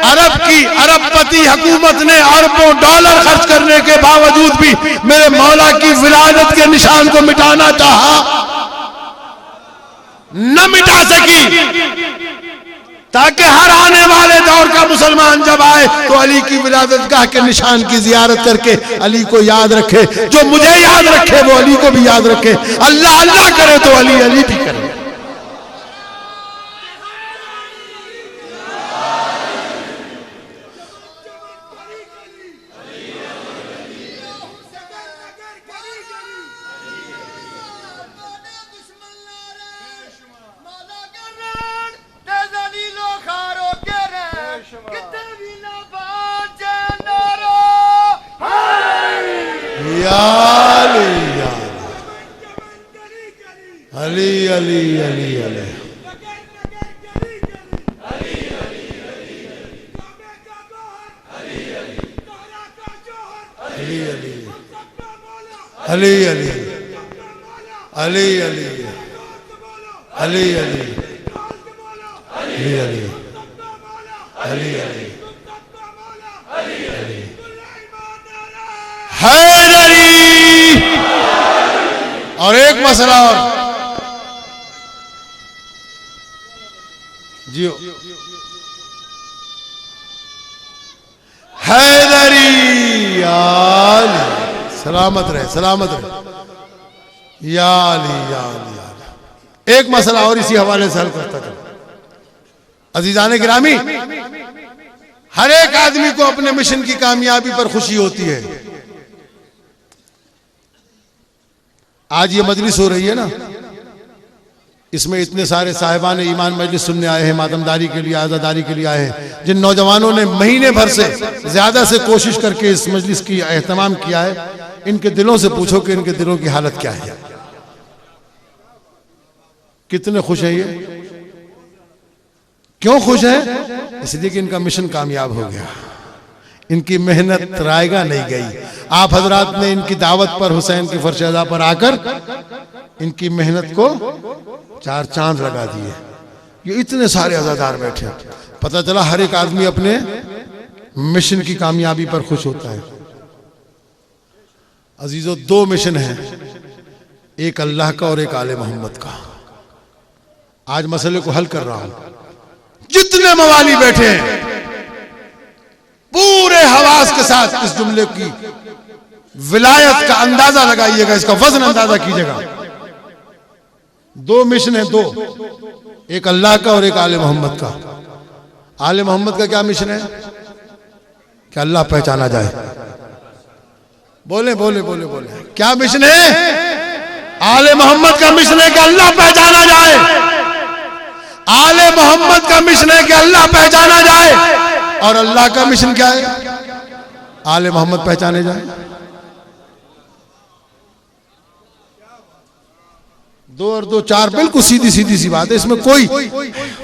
अरब की अरबपति हुकूमत ने अरबों डॉलर खर्च करने के बावजूद भी मेरे मौला की विलादत के निशान को मिटाना चाहा, न मिटा सकी। ताकि हर आने वाले दौर का मुसलमान जब आए तो अली की विलादत गाह के निशान की जियारत करके अली को याद रखे। जो मुझे याद रखे वो अली को भी याद रखे। अल्लाह अल्लाह करे तो अली अली भी करे। कितने भी ना बाजे नारो या अली अली अली अली अली अली अली अली अली अली अली अली अली अली हैदरी। और एक मसला और जियो, हैदरी याली, सलामत रहे सलामत रहे याली याली याली। एक मसला और इसी हवाले से हल करता था। अजीजान गिरामी, हर एक आदमी को अपने मिशन की कामयाबी पर खुशी होती है। आज ये मजलिस हो रही है ना, इसमें इतने सारे साहिबान ईमान मजलिस सुनने आए हैं, मातमदारी के लिए, आज़ादारी के लिए आए हैं। जिन नौजवानों ने महीने भर से ज्यादा से कोशिश करके इस मजलिस की एहतमाम किया है, इनके दिलों से पूछो कि इनके दिलों की हालत क्या है, कितने खुश हैं ये। क्यों खुश हैं? इसलिए कि इनका मिशन कामयाब हो गया, इनकी मेहनत रायगा नहीं गई। आप हजरात ने इनकी दावत पर, हुसैन की फर्श अदा पर आकर इनकी मेहनत को चार चांद लगा दिए। ये इतने सारे अज़ादार बैठे, पता चला हर एक आदमी अपने मिशन की कामयाबी पर खुश होता है। अजीजों, दो मिशन हैं, एक अल्लाह का और एक आले मोहम्मद का। आज मसले को हल कर रहा हूं। जितने मवाली बैठे हैं, पूरे हवास के साथ इस जुमले की विलायत का अंदाजा लगाइएगा, इसका वजन अंदाजा कीजिएगा। दो मिशन है, दो, एक अल्लाह का और एक आले मोहम्मद का। आले मोहम्मद का क्या मिशन है? कि अल्लाह पहचाना जाए। बोले बोले बोले बोले, क्या मिशन है? आले मोहम्मद का मिशन है कि अल्लाह पहचाना जाए। आले मोहम्मद का मिशन है कि अल्लाह पहचाना जाए। और अल्लाह का मिशन क्या है? आले मोहम्मद पहचाने जाए। दो और दो चार, बिल्कुल सीधी सीधी सी बात है। इसमें कोई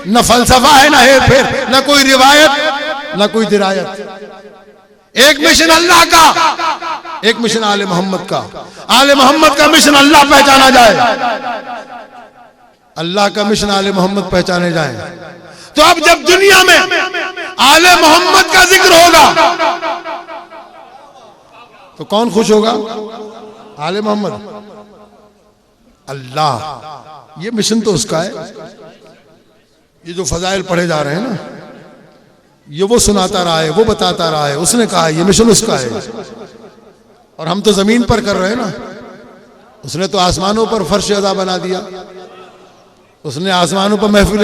न फलसफा है, ना हेर फेर, न कोई रिवायत, न कोई दिरायत। एक मिशन अल्लाह का, एक मिशन आले मोहम्मद का। आले मोहम्मद का मिशन अल्लाह पहचाना जाए, अल्लाह का मिशन आले मोहम्मद पहचाने जाए। तो अब जब दुनिया में आले मोहम्मद का जिक्र होगा तो कौन खुश होगा? आले मोहम्मद। अल्लाह, ये मिशन तो उसका है। ये जो फजाइल पढ़े जा रहे हैं ना, ये वो सुनाता रहा है, वो बताता रहा है, उसने कहा ये मिशन उसका है। और हम तो जमीन पर कर रहे हैं ना, उसने तो आसमानों पर फर्श अदा बना दिया। उसने आसमानों पर महफिल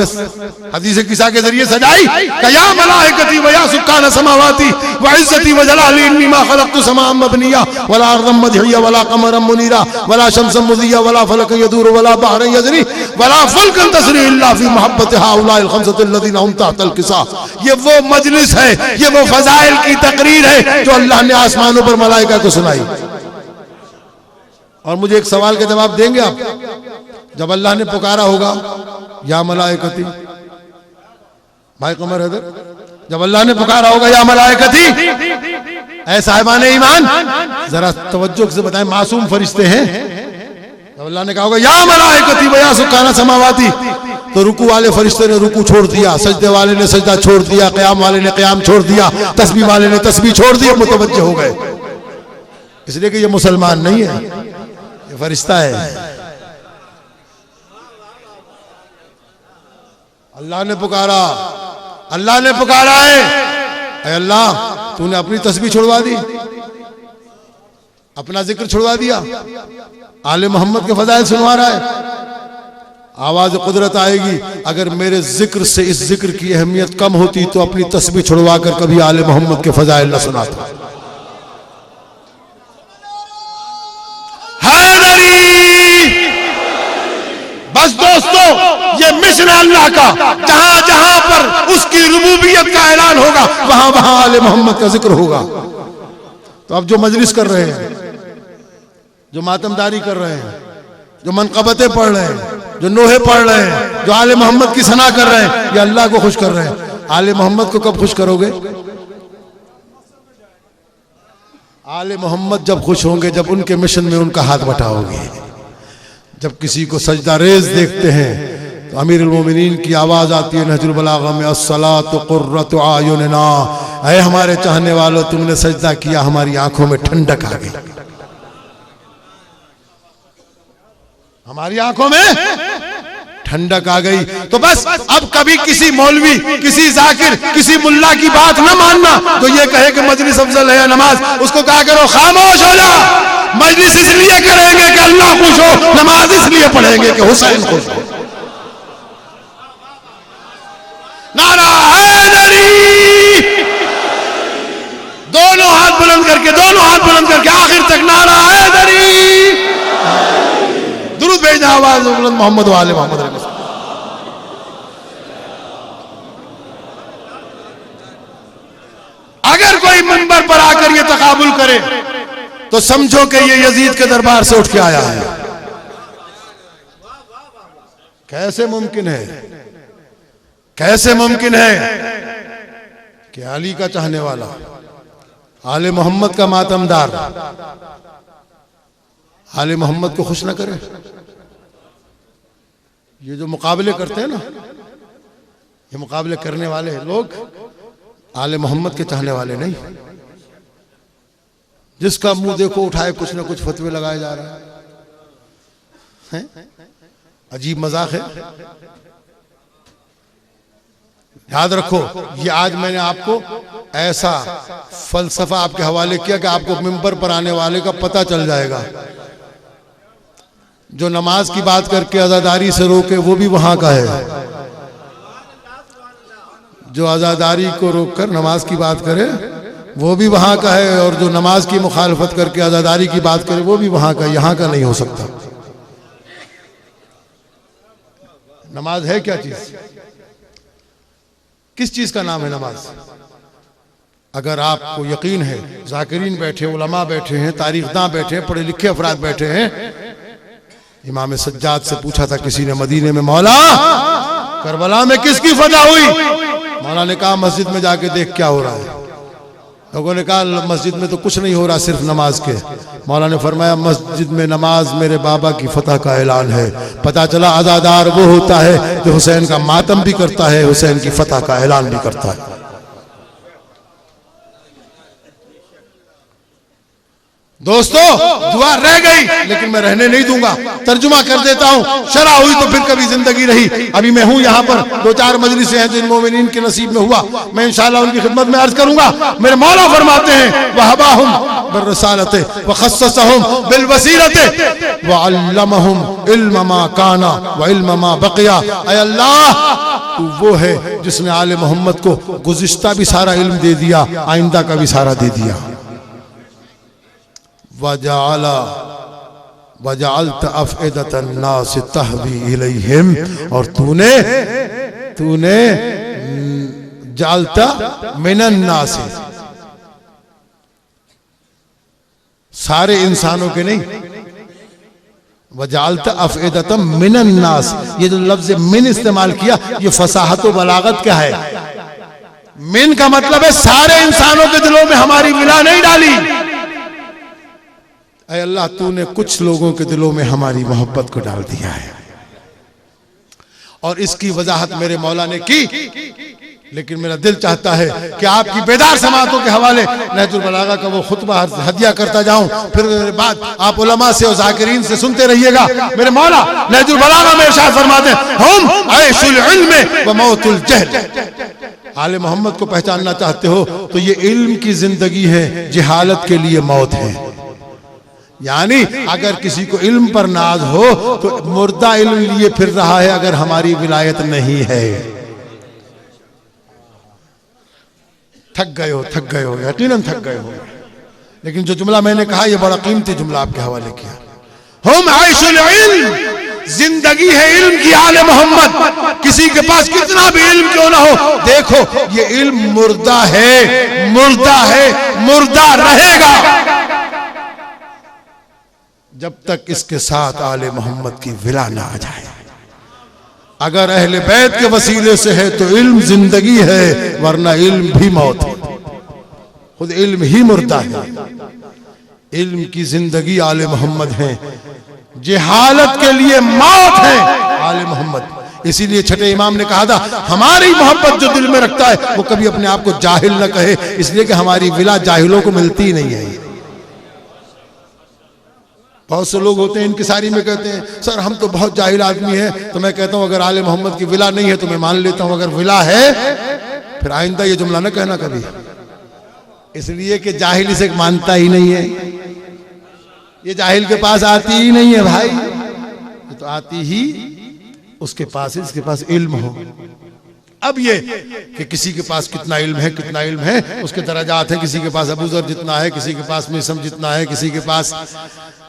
हदीस किसा के जरिए सजाई। या मलाइकती व या सुकान समावाती व इज्जती व जलाली इन्नी मा खलक़तु समाअ मबनिया वला अर्दम मदहिया वला कमरम मुनीरा वला शमसम मुदिया वला फलक यदूर वला बहर यजरी वला फुल्कन तसरी इल्ला फी मोहब्बत हाउलाइल खमसति अल्लज़ीना हुम तहतल किसा। ये वो मजलिस है, ये वो फजाइल की तकरीर है जो अल्लाह ने आसमानों पर मलाइका को सुनाई। और मुझे एक सवाल का जवाब देंगे आप? जब अल्लाह ने पुकारा होगा या मलाइकती, भाई कमर हैदर, जब अल्लाह ने पुकारा होगा या मलाइकती, ऐ साहिबान ईमान जरा तवज्जो से बताएं, मासूम फरिश्ते हैं। जब अल्लाह ने कहा होगा या मलाइकती व या सुकाना समावाती, तो रुकू वाले फरिश्ते ने रुकू छोड़ दिया, सजदे वाले ने सजदा छोड़ दिया, क़याम वाले ने क़याम छोड़ दिया, तस्बीह वाले ने तस्बीह छोड़ दिया, मुतवज्जह हो गए। इसलिए कि ये मुसलमान नहीं है, ये फरिश्ता है। अल्लाह ने पुकारा, अल्लाह ने पुकारा है, अरे अल्लाह तूने अपनी तस्बीह छुड़वा दी, अपना जिक्र छुड़वा दिया, आले मोहम्मद के फजाइल सुनवा रहा है। आवाज कुदरत आएगी, अगर मेरे जिक्र से इस जिक्र की अहमियत कम होती तो अपनी तस्बीह छुड़वा कर कभी आले मोहम्मद के फजाइल न सुनाता। बस दोस्तों, ये मिशन अल्लाह का, जहां जहां पर उसकी रुबूबियत का ऐलान होगा वहां वहां आले मोहम्मद का जिक्र होगा। तो अब जो मजलिस कर रहे हैं, जो मातमदारी कर रहे हैं, जो मनकबतें पढ़ रहे हैं, जो नोहे पढ़ रहे हैं, जो आले मोहम्मद की सना कर रहे हैं, ये अल्लाह को खुश कर रहे हैं। आले मोहम्मद को कब खुश करोगे? आले मोहम्मद जब खुश होंगे जब उनके मिशन में उनका हाथ बटाओगे। जब किसी को सजदा रेज देखते हैं तो अमीरुल मोमिनीन की आवाज आती है नहजुल बलागा में, अस्सलातु कुर्रतु आयुनिना, ऐ हमारे चाहने वालों तुमने सजदा किया, हमारी आंखों में ठंडक आ गई, हमारी आंखों में ठंडक आ गई। तो बस अब कभी किसी मौलवी, किसी जाकिर, किसी मुल्ला की बात न मानना तो ये कहे कि मजलिस अफजल है या नमाज, उसको कहा करो खामोश हो जा। मजलिस इसलिए करेंगे कि अल्लाह खुश हो, नमाज इसलिए पढ़ेंगे कि हुसैन खुश हो। नारा हैदरी, दोनों हाथ बुलंद करके आखिर तक नारा हैदरी। दुरूद भेजना आवाज बुलंद मोहम्मद वाले मोहम्मद। अगर कोई मंबर पर आकर ये तकाबुल करे तो समझो कि ये यजीद के दरबार से उठ के आया है। कैसे मुमकिन है, कैसे मुमकिन है कि अली का चाहने वाला, आले मोहम्मद का मातमदार आले मोहम्मद को खुश ना करे? ये जो मुकाबले करते हैं ना, ये मुकाबले करने वाले लोग आले मोहम्मद के चाहने वाले नहीं। जिसका मुंह देखो उठाए कुछ ना कुछ फतवे लगाए जा रहे हैं। अजीब मजाक है। याद रखो, ये आज मैंने आपको ऐसा फलसफा आपके हवाले किया कि आपको मिंबर पर आने वाले का पता चल जाएगा। जो नमाज की बात करके आजादारी से रोके वो भी वहां का है, जो आजादारी को रोककर नमाज की बात करे वो भी वहां का है, और जो नमाज की मुखालफत करके आजादारी की बात करे वो भी वहां का, यहां का नहीं हो सकता। नमाज है क्या चीज? किस चीज का नाम है नमाज? अगर आपको यकीन है, जाकिरीन बैठे, उलमा बैठे हैं, तारीखदां बैठे हैं, पढ़े लिखे अफराद बैठे हैं। इमाम सज्जाद से पूछा था किसी ने मदीने में, मौला करबला में किसकी फतह हुई? मौला ने कहा मस्जिद में जाके देख क्या हो रहा है। लोगों ने कहा मस्जिद में तो कुछ नहीं हो रहा, सिर्फ नमाज के। मौला ने फरमाया मस्जिद में नमाज मेरे बाबा की फतह का ऐलान है। पता चला आजादार वो होता है जो हुसैन का मातम भी करता है, हुसैन की फतह का ऐलान भी करता है। दोस्तों दुआ रह गई लेकिन मैं रहने नहीं दूंगा, तर्जुमा कर देता हूं। शरा हुई तो फिर कभी जिंदगी रही। अभी मैं हूं यहाँ पर, 2-4 मजलिसें हैं जिन मोमिनीन के नसीब में हुआ, मैं इंशाअल्लाह उनकी खिदमत में अर्ज करूंगा। मेरे मौला फरमाते हैं वहबाहुम बिर्रसालते व खस्ससहुम बिलवसीलते व अल्लमहुम इल्म मा काना व इल्म मा बकिया। ऐ अल्लाह तू वो है जिसने आले मोहम्मद को गुज़िश्ता भी सारा इल्म दे दिया, आइंदा का भी सारा दे दिया। वजअलत अफ़इदतन नास तहवी इलैहिम, और तूने जालता मिनन नास, सारे इंसानों के नहीं, वजअलत अफ़इदतन मिनन नास। ये जो लफ्ज़ मिन इस्तेमाल किया ये फसाहत व बलागत क्या है? मिन का मतलब है सारे इंसानों के दिलों में हमारी मिला नहीं डाली। ऐ अल्लाह तूने कुछ लोगों के दिलों में हमारी मोहब्बत को डाल दिया है, और इसकी वजाहत मेरे मौला ने की। लेकिन मेरा दिल चाहता है कि आपकी बेदार समातों के हवाले नहजुल बलागा का वो खुतबा हदिया करता जाऊं, फिर बाद आप उलमा से और जाकिरीन से सुनते रहिएगा। मेरे मौला नहजुल बलागा में इरशाद फरमाते हैं हम ऐशुल इल्म व मौतुल जहल। आले मोहम्मद को पहचानना चाहते हो तो ये इल्म की जिंदगी है, जहालत के लिए मौत है। यानी अगर किसी को इल्म पर नाज हो तो मुर्दा इल्म लिए फिर रहा है अगर हमारी विलायत नहीं है। थक गए हो, यकीनन थक गए हो। लेकिन जो जुमला मैंने कहा यह बड़ा कीमती जुमला आपके हवाले किया। हम आइशुल इल्म, जिंदगी है इल्म की। आले मोहम्मद किसी के पास कितना भी इल्म क्यों ना हो, देखो ये इल्म मुर्दा है, मुर्दा रहेगा। जब तक इसके साथ आले मोहम्मद की विला ना आ जाए। अगर अहले बैत के वसीले से है तो इल्म जिंदगी है, वरना इल्म भी मौत है। खुद इल्म ही मुर्दा है। इल्म की जिंदगी आले मोहम्मद है, जिहालत के लिए मौत है आले मोहम्मद। इसीलिए छठे इमाम ने कहा था, हमारी मोहब्बत जो दिल में रखता है वो कभी अपने आप को जाहिल न कहे, इसलिए कि हमारी विला जाहिलों को मिलती ही नहीं है। बहुत से लोग होते हैं इनकिसारी में कहते हैं सर हम तो बहुत जाहिल आदमी है, तो मैं कहता हूं अगर आले मोहम्मद की विला नहीं है तो मैं मान लेता हूं, अगर विला है फिर आइंदा ये जुमला न कहना कभी, इसलिए कि जाहिल इसे मानता ही नहीं है। ये जाहिल के पास आती ही नहीं है भाई, ये तो आती ही उसके पास है जिसके पास इल्म हो। अब ये कि किसी के पास कितना इल्म है उसके दराजात हैं। किसी के पास अबू ज़र जितना है, किसी के पास मिसम जितना है, किसी के पास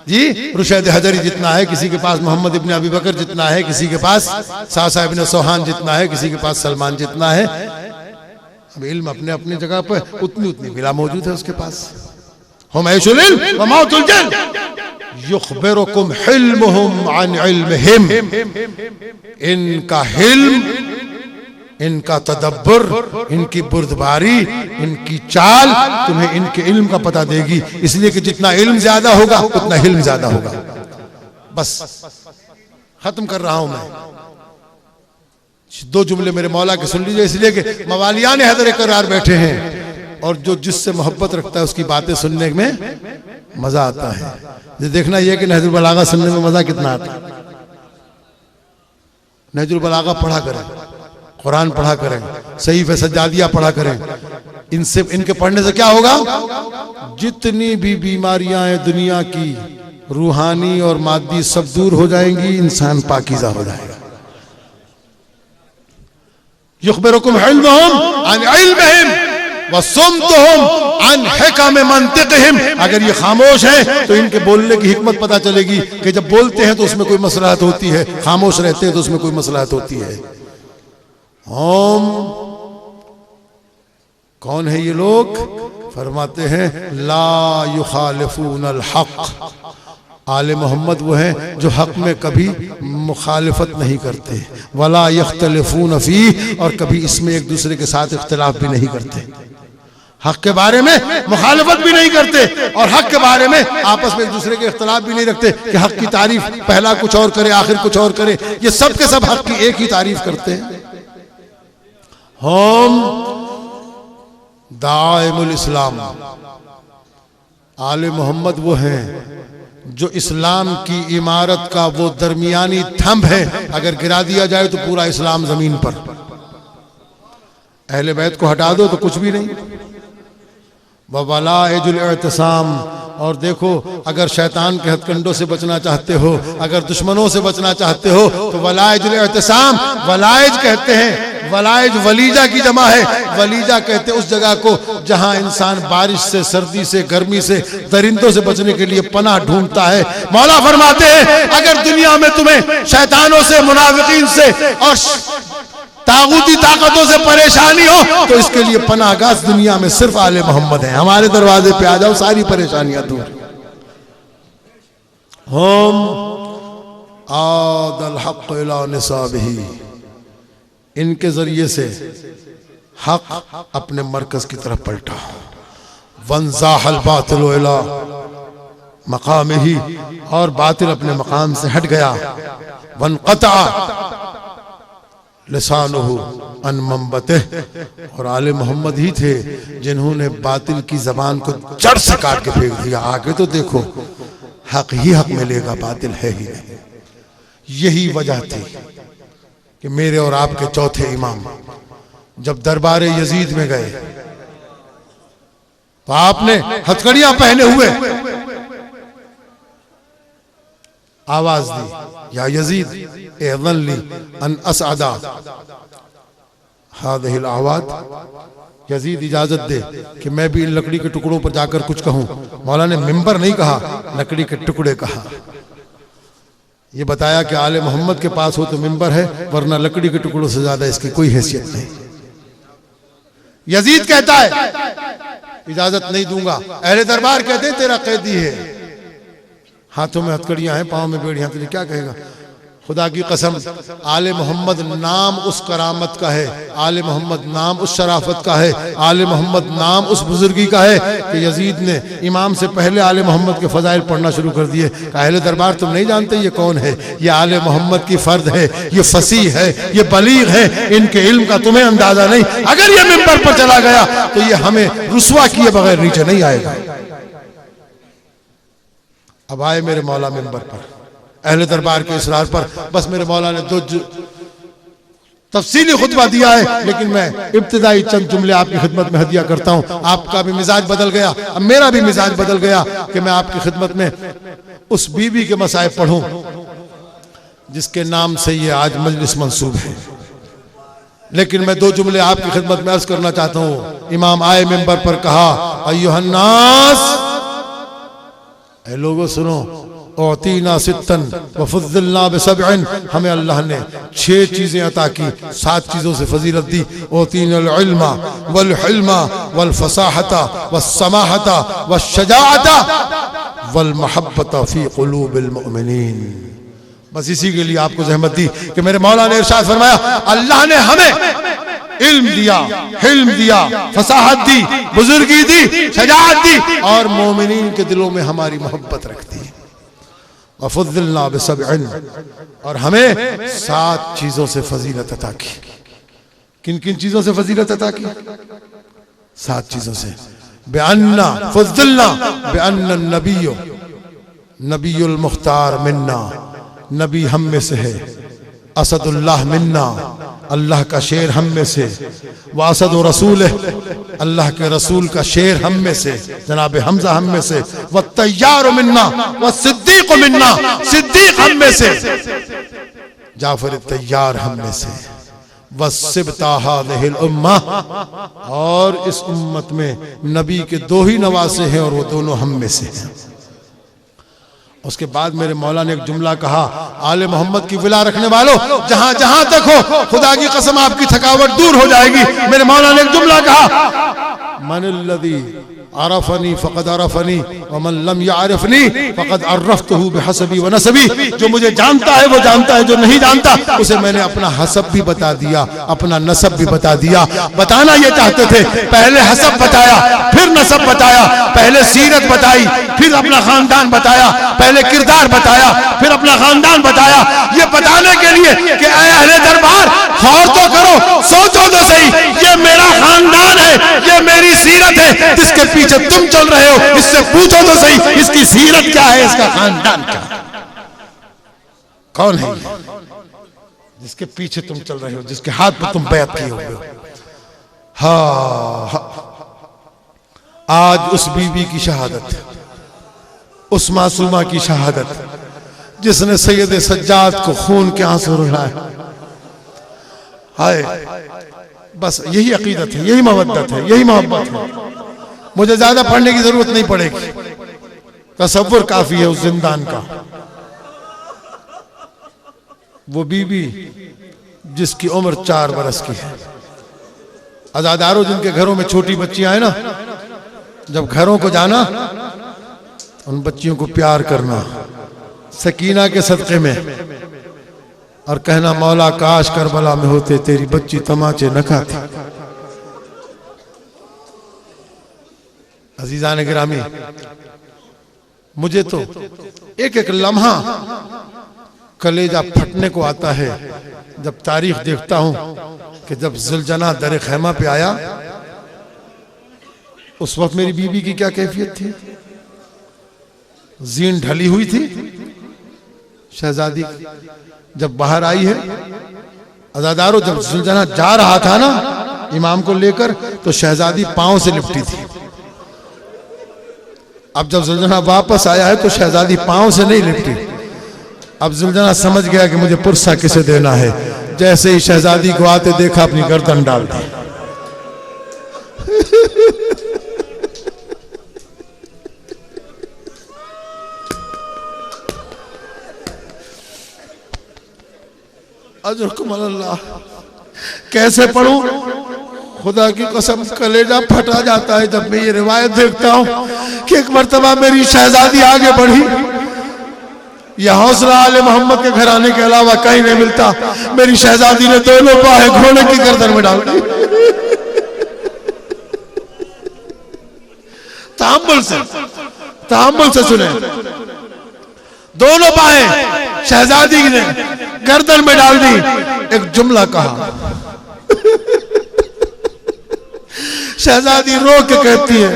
जी रुशैद हजरी जितना है, किसी के पास मोहम्मद इब्न अबी बकर जितना है, किसी के पास सासा इब्न सोहान जितना है, किसी के पास सलमान जितना है। अब इल्म अपने अपनी जगह पर उतनी उतनी विला मौजूद है उसके पास। हम ऐशुल इल्म व मौतुल जल्द युखबिरुकुम हिल्मुहुम अन इल्मिहिम। इनका हिल्म, इनका तदब्बर, इनकी बुर्दबारी, इनकी चाल तुम्हें इनके इल्म का पता देगी। इसलिए कि जितना इल्म ज्यादा होगा उतना हिल्म ज्यादा होगा। बस खत्म कर रहा हूं मैं, दो जुमले मेरे मौला के सुन लीजिए, इसलिए कि मवालियान हैदर करार बैठे हैं और जो जिससे मोहब्बत रखता है उसकी बातें सुनने में मजा आता है। ये देखना यह कि नहजुल बलागा सुनने में मजा कितना आता है। नहजुल बलागा पढ़ा करें, कुरान पढ़ा करें, सहीफ सज्जादिया पढ़ा करें। इनसे इनके पढ़ने से क्या होगा, जितनी भी बीमारियां हैं दुनिया की रूहानी और मादी सब दूर हो जाएंगी, इंसान पाकीज़ा हो जाएगा। युखबिरुकुम इल्मुहुम अन इल्मिहिम व सुम्तुहुम अन हिकम मंतिक़िहिम। अगर ये खामोश है तो इनके बोलने की हिकमत पता चलेगी कि जब बोलते हैं तो उसमें कोई मसलहत होती है, खामोश रहते हैं तो उसमें कोई मसलहत होती है। हम कौन है ये लोग? फरमाते हैं ला युखालिफून अल हक। आले मोहम्मद वो हैं जो हक में कभी मुखालिफत नहीं करते, वला यख्तलिफून फीह, और कभी इसमें एक दूसरे के साथ इख्तिलाफ भी नहीं करते। हक के बारे में मुखालिफत भी नहीं करते और हक के बारे में आपस में एक दूसरे के इख्तिलाफ भी नहीं रखते कि हक की तारीफ पहला कुछ और करे आखिर कुछ और करे। ये सब के सब हक की एक ही तारीफ करते हैं। हम दाइमुल इस्लाम, आले मोहम्मद वो हैं जो इस्लाम की इमारत का वो दरमियानी थंब है, अगर गिरा दिया जाए तो पूरा इस्लाम जमीन पर। अहले बैत को हटा दो तो कुछ भी नहीं। वलाइजुल इत्तिसाम, और देखो अगर शैतान के हथकंडों से बचना चाहते हो, अगर दुश्मनों से बचना चाहते हो तो वलाइजुल इत्तिसाम। वलाइज कहते हैं, वलाइज वलीजा की जमा है। वलीजा कहते हैं उस जगह को जहां इंसान बारिश से, सर्दी से, गर्मी से, दरिंदों से बचने के लिए पनाह ढूंढता है। मौला फरमाते हैं अगर दुनिया में तुम्हें शैतानों से, मुनाफिकीन से और तागूती ताकतों से परेशानी हो तो इसके लिए पनाहगाह दुनिया में सिर्फ आले मोहम्मद हैं। हमारे दरवाजे पे आ जाओ, सारी परेशानियां दूर। हम आदल हक इला निसाबिही, इनके जरिए से हक अपने मरकज की तरफ पलटा। वंजाहल बातिल इला मकामिही, और बातिल अपने मकाम से हट गया। वनक़ता लिसानुहु अन मंबतिह, और आले मोहम्मद ही थे जिन्होंने बातिल की जबान को जड़ से काट के फेंक दिया। आगे तो देखो हक ही हक मिलेगा, बातिल है ही नहीं। यही वजह थी कि मेरे और आपके चौथे इमाम जब दरबार यजीद में गए तो आपने हथकड़ियां पहने हुए आवाज दी, या यजीद इज़न ली अन असअदा हादिहिल आवाद। यजीद इजाजत दे कि मैं भी इन लकड़ी के टुकड़ों पर जाकर कुछ कहूं। मौला ने मिंबर नहीं कहा, लकड़ी के टुकड़े कहा। ये बताया कि आले मोहम्मद के पास हो तो मिंबर है, वरना लकड़ी के टुकड़ों से ज्यादा इसकी कोई हैसियत नहीं। यजीद कहता है इजाजत नहीं दूंगा। अहले दरबार कहते हैं तेरा कैदी है, हाथों में हथकड़ियां हैं, पाँव में बेड़ियां, तो क्या कहेगा? खुदा की कसम, आले मोहम्मद नाम उस करामत का है, आले मोहम्मद नाम उस शराफत का है, आले मोहम्मद नाम उस बुजुर्गी का है कि यजीद ने इमाम से पहले आले मोहम्मद के फजाइल पढ़ना शुरू कर दिए। अहले दरबार तुम नहीं जानते ये कौन है? ये आले मोहम्मद की फर्द है, ये फसीह है, ये बलीग है, इनके इल्म का तुम्हें अंदाजा नहीं। अगर ये मिंबर पर चला गया तो ये हमें रुसवा किए बगैर नीचे नहीं आएगा। अब आए मेरे मौला मिंबर पर, अहले दरबार के इसरार पर। बस मेरे मौला ने दो तफसीली खुतबा दिया है, लेकिन मैं इब्तिदाई चंद जुमले आपकी खिदमत में हदिया करता हूं। आपका भी मिजाज बदल गया, अब मेरा भी मिजाज बदल गया कि मैं आपकी खिदमत में उस बीबी के मसाइब पढ़ूं जिसके नाम से ये आज मजलिस मंसूब है। लेकिन मैं दो जुमले आपकी खिदमत में अर्ज करना चाहता हूं। इमाम आए मिंबर पर, कहा अय्युहन्नास, ऐ लोगों सुनो, औतीना सित्तन वफुद्दिलना बिसबअन, हमें अल्लाह ने 6 चीजें अता की, 7 चीजों से फजीलत दी। औतीनल इल्मा वल हिल्मा वल फसाहता वस्समाहता वश्शजाअता वल महब्बता फी कुलूबिल मुमिनीन। बस इसी के लिए आपको जहमत दी कि मेरे मौला ने इरशाद फरमाया, अल्लाह ने हमें इल्म दिया, हिल्म दिया, फसाहत दी, बुजुर्गी दी, शजाअत दी, और मोमिनीन के दिलों में हमारी मोहब्बत रख दी। वफुद्दिलना बिसबअन, और हमें 7 चीजों से फजीलत अता की। किन किन चीजों से फजीलत अता की? 7 चीजों से। बेअन्ना फुद्दिलना बेअन्ना नबियो नबियुल मुख्तार मिन्ना, नबी हम में से है। असदुल्लाह मिन्ना, अल्लाह का शेर हम में से। वासद रसूल, अल्लाह के रसूल का शेर हम में से, जनाब हमजा हम में से। व तैयार मिन्ना व सिद्दीक मिन्ना, सिद्दीक हम में से। जाफर तैयार हम में से। व सिबता हादिहिल उम्मा, और इस उम्मत में नबी के 2 ही नवासे हैं और वो दोनों हम में से हैं। उसके बाद मेरे मौला ने एक जुमला कहा, आले मोहम्मद की विला रखने वालों, जहां जहां तक हो, खुदा की कसम आपकी थकावट दूर हो जाएगी। मेरे मौला ने एक जुमला कहा, मनल्लज़ी अरफनी फ़क़द अरफनी व मन लम यअरिफनी फ़क़द अरफ़्तहु बिहसबी व नसबी। जो मुझे जानता है वो जानता है, जो नहीं जानता उसे मैंने अपना हसब भी बता दिया, अपना नसब भी बता दिया। बताना ये चाहते थे, पहले हसब बताया, फिर नसब बताया, पहले सीरत बताई, फिर अपना खानदान बताया, पहले किरदार बताया, फिर अपना खानदान बताया। ये बताने के लिए कि ऐ अहले दरबार, गौर तो करो, सोचो तो सही, ये मेरा खानदान है, ये मेरी सीरत है, जिसके पीछे तुम चल रहे हो, इससे पूछो तो सही, इसकी सीरत क्या है, इसका खानदान क्या है? कौन है जिसके पीछे तुम चल रहे हो, जिसके हाथ पर तुम बैत किए हुए हो? हाँ, आज उस बीवी की शहादत, उस मासूमा की शहादत जिसने सैयद सज्जाद को खून के आंसू रुलाए। हाय, बस यही अकीदत है, यही मवद्दत है, यही मोहब्बत है। मुझे ज्यादा पढ़ने की जरूरत नहीं पड़ेगी, तसव्वुर काफी है उस जिंदान का। वो बीवी जिसकी उम्र 4 बरस की है। अज़ादारों, जिनके घरों में छोटी बच्चियां हैं ना, जब घरों को जाना, उन बच्चियों को प्यार करना सकीना के सदक़े में, और कहना, मौला काश करबला में होते, तेरी बच्ची तमाचे न खाती। अजीजान गिरामी, मुझे तो एक एक लम्हा कलेजा फटने को आता है जब तारीख देखता हूं कि जब जुलजना दर खैमा पे आया, उस वक्त मेरी बीवी की क्या कैफियत थी। जीन ढली हुई थी, शहजादी जब बाहर आई है। अज़ादारों, जब जुलजना जा रहा था ना इमाम को लेकर, तो शहजादी पांव से लिपटी थी। अब जब जुलजना वापस आया है तो शहजादी पांव से नहीं लिपटी। अब जुलजना समझ गया कि मुझे पुरसा किसे देना है। जैसे ही शहजादी को आते देखा, अपनी गर्दन डाल दी। अजरकुम अल्लाह, कैसे पढ़ूं? खुदा की कसम कलेजा फटा जाता है जब मैं ये रिवायत देखता हूं कि एक मर्तबा मेरी शहजादी आगे बढ़ी, यह हौसला आले मोहम्मद के घराने के अलावा कहीं नहीं मिलता। मेरी शहजादी ने दोनों बाहें घोड़े की गर्दन में डाल दी। तहम्मुल से सुने, दोनों बाहें शहजादी ने गर्दन में डाल दी। एक जुमला कहा, शहजादी रो के कहती है,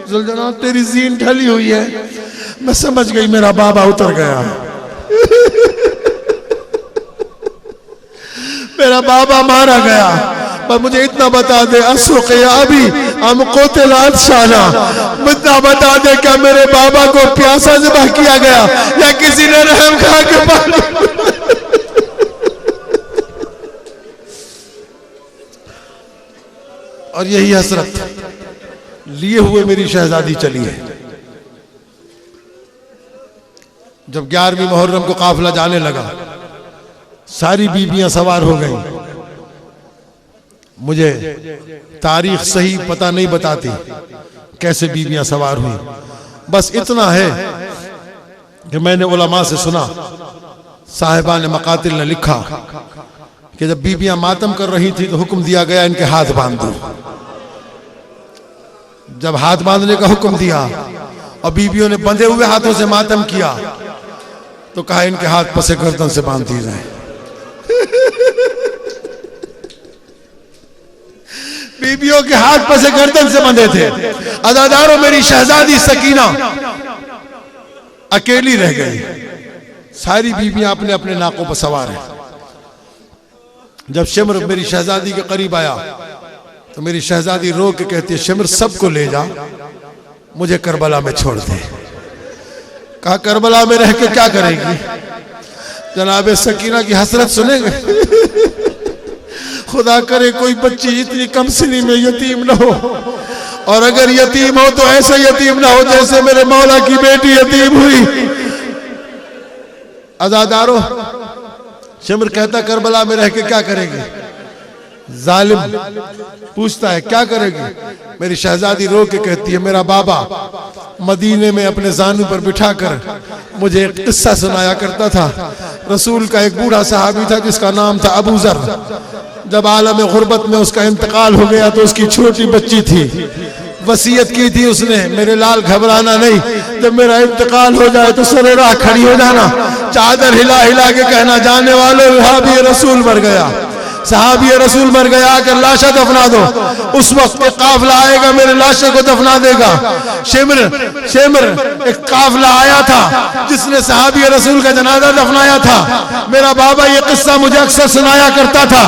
जुलजना तेरी जीन ढली हुई है, मैं समझ गई मेरा बाबा उतर गया। मेरा बाबा मारा गया, पर मुझे इतना बता दे असुक़या अभी हम कोतेलात शाना, इतना बता दे क्या मेरे बाबा को प्यासा ज़िबह किया गया या किसी ने रहम खा के पानी। और यही हसरत लिए हुए मेरी शहजादी चली है। जब 11वीं मुहर्रम को काफिला जाने लगा, सारी बीबियां सवार हो गईं। मुझे तारीख सही पता नहीं बताती कैसे बीबियां सवार हुई, बस इतना है कि मैंने उलमा से सुना, साहिबान मकातिल ने लिखा कि जब बीबियां मातम कर रही थी तो हुक्म दिया गया इनके हाथ बांध दो। जब हाथ बांधने का हुक्म दिया और बीबियों ने बंधे हुए हाथों से मातम किया तो कहा इनके हाथ पसे गर्दन से बांध दिए जाए। बीबियों के हाथ पसे गर्दन से बंधे थे। अदादारों, मेरी शहजादी सकीना अकेली रह गई, सारी बीबियां अपने अपने नाकों पर सवार हैं। जब शिमर मेरी शहजादी के करीब आया तो मेरी शहजादी रो के कहती है, शिमर सबको ले जा, मुझे करबला में छोड़ दे। कहा करबला में रह के क्या करेगी? जनाब सकीना की हसरत सुनेंगे। खुदा करे कोई बच्ची इतनी कम सिनी में यतीम न हो, और अगर यतीम हो तो ऐसा यतीम ना हो जैसे मेरे मौला की बेटी यतीम हुई। अज़ादारों, शिमर कहता करबला में रह के क्या करेगी? जालिम पूछता है क्या करेगी? मेरी शहजादी रो के कहती है, मेरा बाबा मदीने में अपने जानू पर बिठाकर मुझे एक किस्सा सुनाया करता था। रसूल का एक बूढ़ा सहाबी था जिसका नाम था अबू जर। जब आलम गुर्बत में उसका इंतकाल हो गया तो उसकी छोटी बच्ची थी, वसीयत की थी उसने, मेरे लाल घबराना नहीं, जब मेरा इंतकाल हो जाए तो सरे राह खड़ी हो जाना, चादर हिला हिला के कहना, जाने वालों सहाबी रसूल मर गया, सहाबी रसूल मर गया, आकर लाशा दफना दो। उस वक्त एक काफिला आएगा मेरे लाशे को दफना देगा। शिमर एक काफिला आया था जिसने सहाबी रसूल का जनाजा दफनाया था। मेरा बाबा ये किस्सा मुझे अक्सर सुनाया करता था।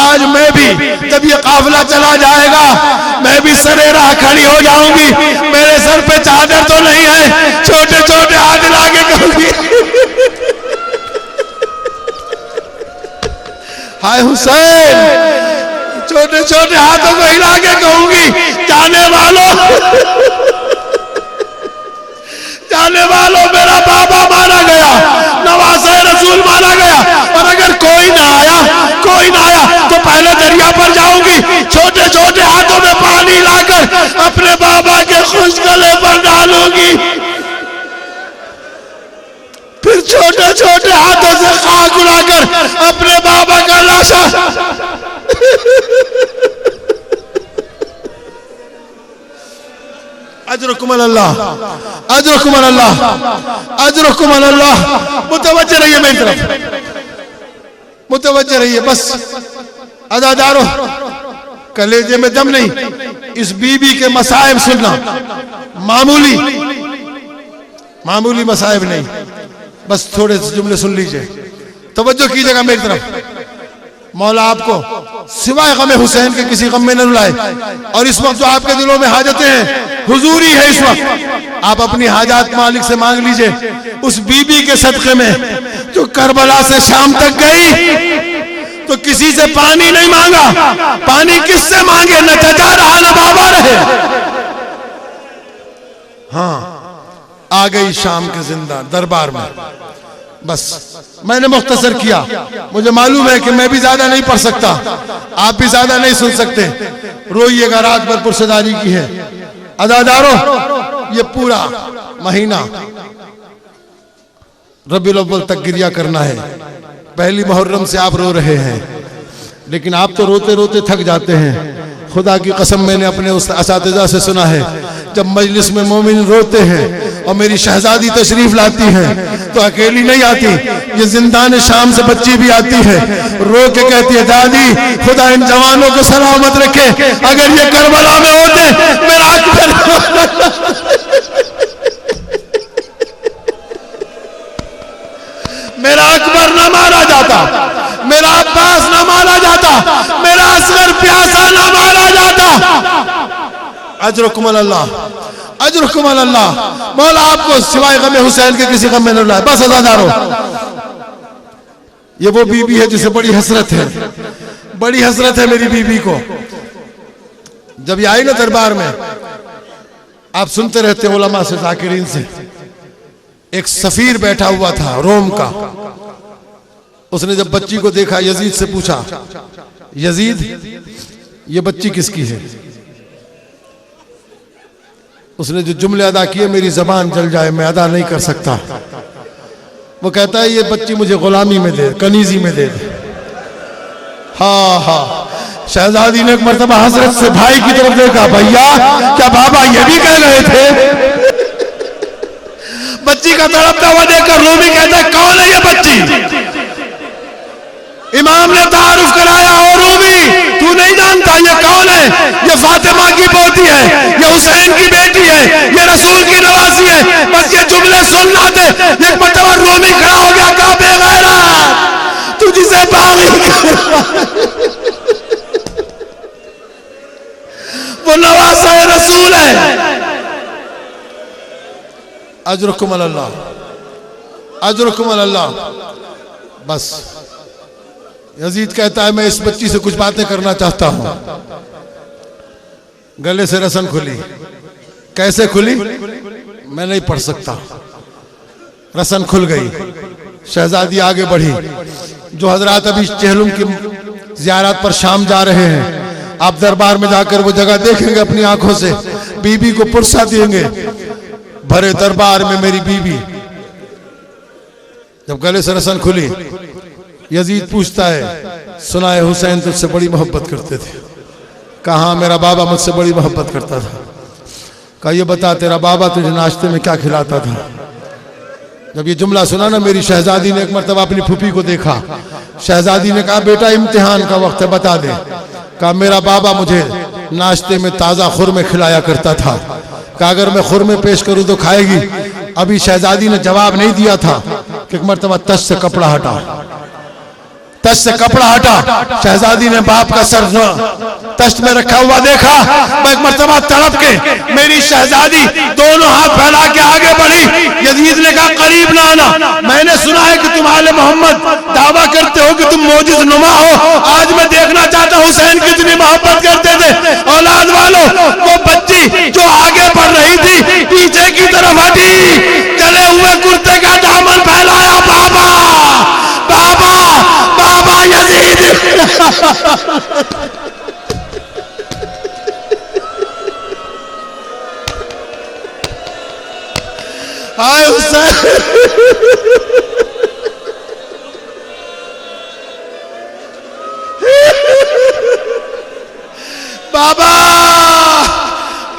आज मैं भी जब ये काफिला चला जाएगा मैं भी सरे राह खड़ी हो जाऊंगी। मेरे सर पे चादर तो नहीं है, छोटे छोटे हाथ लाके कहूंगी, हाय हुसैन, छोटे छोटे हाथों को हिला के कहूंगी, जाने वालों मेरा बाबा मारा गया, नवासे रसूल मारा गया, और अगर कोई ना आया तो पहले दरिया पर जाऊंगी, छोटे छोटे हाथों में पानी लाकर अपने बाबा के खुश गले पर डालूंगी, फिर छोटे छोटे हाथों से खाक उड़ाकर अपने बाबा का लाशा अजरुकुम अल्लाह, अजरुकुम अल्लाह, अजरुकुम अल्लाह। मुतवज्जे रहिए मेरी तरफ, मुतवज्जे रहिए बस। अज़ादारों, कलेजे में दम नहीं, इस बीबी के मसाइब सुनना, मामूली मसाइब नहीं, बस थोड़े से जुमले सुन लीजिए, तवज्जो कीजिएगा मेरी तरफ। मौला आपको सिवाय गम हुसैन के किसी गम में न रुलाए, और इस वक्त जो आपके दिलों में हाजतें हैं, हुजूरी है इस वक्त, आप अपनी हाजात मालिक से मांग लीजिए। उस बीबी के सदक़े में जो करबला से शाम तक गई तो किसी से पानी नहीं मांगा, पानी किससे मांगे? न चचा रहा न बाबा रहे। हाँ, आ गई शाम के जिंदा दरबार में। बस मैंने मुख्तसर किया, मुझे मालूम है कि मैं भी ज्यादा नहीं पढ़ सकता, आप भी ज्यादा नहीं सुन सकते, रोइएगा, रात भर पुरसदारी की है। अज़ादारों, ये पूरा महीना रबीउल अव्वल तक गिरिया करना है, पहली मुहर्रम से आप रो रहे हैं, लेकिन आप तो रोते रोते थक जाते हैं। खुदा की कसम मैंने अपने उस असातिज़ा से सुना है, जब मजलिस में मोमिन रोते हैं और मेरी शहजादी तशरीफ लाती है तो अकेली नहीं आती, ये जिंदान शाम से बच्ची भी आती है, रो के कहती है दादी खुदा इन जवानों को सलामत रखे, अगर ये करबला में होते मेरा मेरा अकबर न मारा जाता, मेरा अब्बास न मारा जाता, मेरा असगर प्यासा न मारा जाता। अजरुकुम अल्लाह, अजरुकुम अल्लाह। मौला आपको सिवाय गम हुसैन के किसी गम में न लाए। बस अज़ादारो, ये वो बीबी है जिसे बड़ी हसरत है, बड़ी हसरत है मेरी बीबी को। जब ये आई ना दरबार में, आप सुनते रहते उलमा से, जाकिरीन से, एक सफीर बैठा हुआ था रोम का। उसने जब बच्ची को देखा, यजीद से पूछा, यजीद ये बच्ची किसकी है? उसने जो जुमले अदा किए मेरी जबान जल जाए, मैं अदा नहीं कर सकता। वो कहता है ये बच्ची मुझे गुलामी में दे, कनीजी में दे दे। हाँ हाँ, शहजादी ने एक मर्तबा हजरत से भाई की तरफ देखा, भैया क्या बाबा ये भी कह रहे थे? बच्ची का तड़पता हुआ देखकर रूमी कहता है कौन है ये बच्ची? इमाम ने तारुफ कराया, और रूमी तू नहीं जानता ये कौन है? ये फातिमा की पोती है, ये हुसैन की बेटी है, ये रसूल की नवासी है। बस ये जुमले सुनना थे, एक मर्तबा रूमी खड़ा हो गया, कहा बेगैरत तू जिसे बागी वो नवासा रसूल है। अजरुकुम अल्लाह, अजरुकुम अल्लाह। बस यजीद कहता है मैं इस बच्ची से कुछ बातें करना चाहता हूं। गले से रसन खुली। कैसे खुली मैं नहीं पढ़ सकता, रसन खुल गई। शहजादी आगे बढ़ी। जो हजरात अभी चेहलुम की जियारत पर शाम जा रहे हैं, आप दरबार में जाकर वो जगह देखेंगे अपनी आंखों से, बीबी को पुरसा देंगे। भरे दरबार में मेरी बीबी, जब गले से रसन खुली, यजीद पूछता है सुना है हुसैन तुझसे बड़ी मोहब्बत करते थे? कहा मेरा बाबा मुझसे बड़ी मोहब्बत करता था। कहा ये बता तेरा बाबा तुझे नाश्ते में क्या खिलाता था? जब ये जुमला सुना ना, मेरी शहजादी ने एक मर्तबा अपनी फूफी को देखा। शहजादी ने कहा बेटा इम्तिहान का वक्त है, बता दे। कहा मेरा बाबा मुझे नाश्ते में ताज़ा खुरमे खिलाया करता था। कहा अगर मैं खुरमे पेश करूं तो खाएगी? अभी शहजादी ने जवाब नहीं दिया था कि एक मर्तबा तश से कपड़ा हटा, तश से कपड़ा हटा। शहजादी ने बाप का सर तश्त में रखा हुआ देखा। मैं एक मर्तबा तड़प के, मेरी शहजादी दोनों हाथ फैला के आगे बढ़ी। यजीद ने कहा करीब ना आना, मैंने सुना है कि तुम आले मोहम्मद दावा करते हो कि तुम मौजिज़ नुमा हो। आज मैं देखना चाहता हूं हुसैन कितनी मोहब्बत करते थे। औलाद वालों, वो बच्ची जो आगे बढ़ रही थी पीछे की तरफ हटी, चले हुए कुर्ते का दामन फैलाया। बाबा बाबा बाबा यजीद हाय हुसैन। बाबा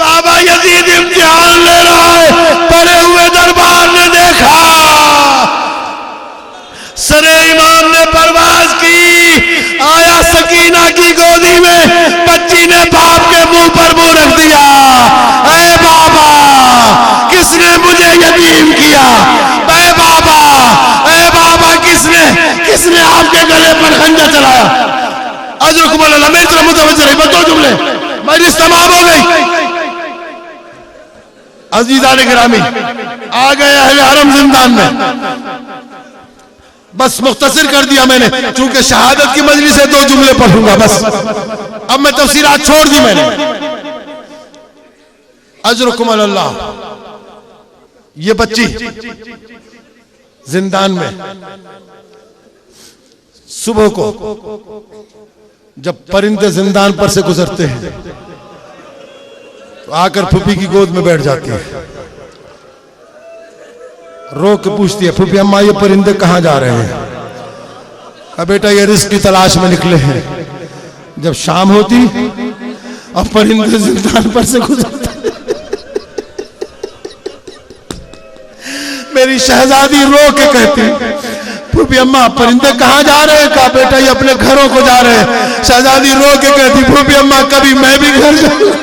बाबा यजीद इम्तिहान ले रहा है। पड़े हुए दरबार ने देखा, सरे इमाम ने परवाज की, आया सकीना की गोदी में, बच्ची ने बाप के मुंह पर मुंह रख दिया। ऐ बाबा किसने मुझे यतीम किया? ऐ बाबा, ऐ बाबा किसने किसने आपके गले पर खंजर चलाया? अजरुकुम अल्लाह। मेरी तरफ मुतवज्जह रही, बस दो जुमले, मजलिस तमाम हो गई। अजीज़ान गिरामी, आ गए अहले हरम जिंदान में। बस मुख्तसर कर दिया मैंने, चूंकि शहादत की मजलिस है, दो जुमले पढ़ूंगा बस। अब मैं तफसीरात छोड़ दी मैंने। अजरुकुम अल्लाह। ये बच्ची जिंदान में सुबह को जब परिंदे जिंदान पर से गुजरते हैं तो आकर फूफी की गोद में बैठ जाती है। रो के पूछती है, फूफी अम्मा ये परिंदे कहाँ जा रहे हैं? कहा बेटा ये रिस्क की तलाश में निकले हैं। जब शाम होती और परिंदे जिंदान पर से गुजरते, मेरी शहजादी रो के कहती, फूफी अम्मा परिंदे कहाँ जा रहे हैं? कहा बेटा ये अपने घरों को जा रहे हैं। शहजादी रो के कहती, फूफी अम्मा कभी मैं भी घर जाऊं?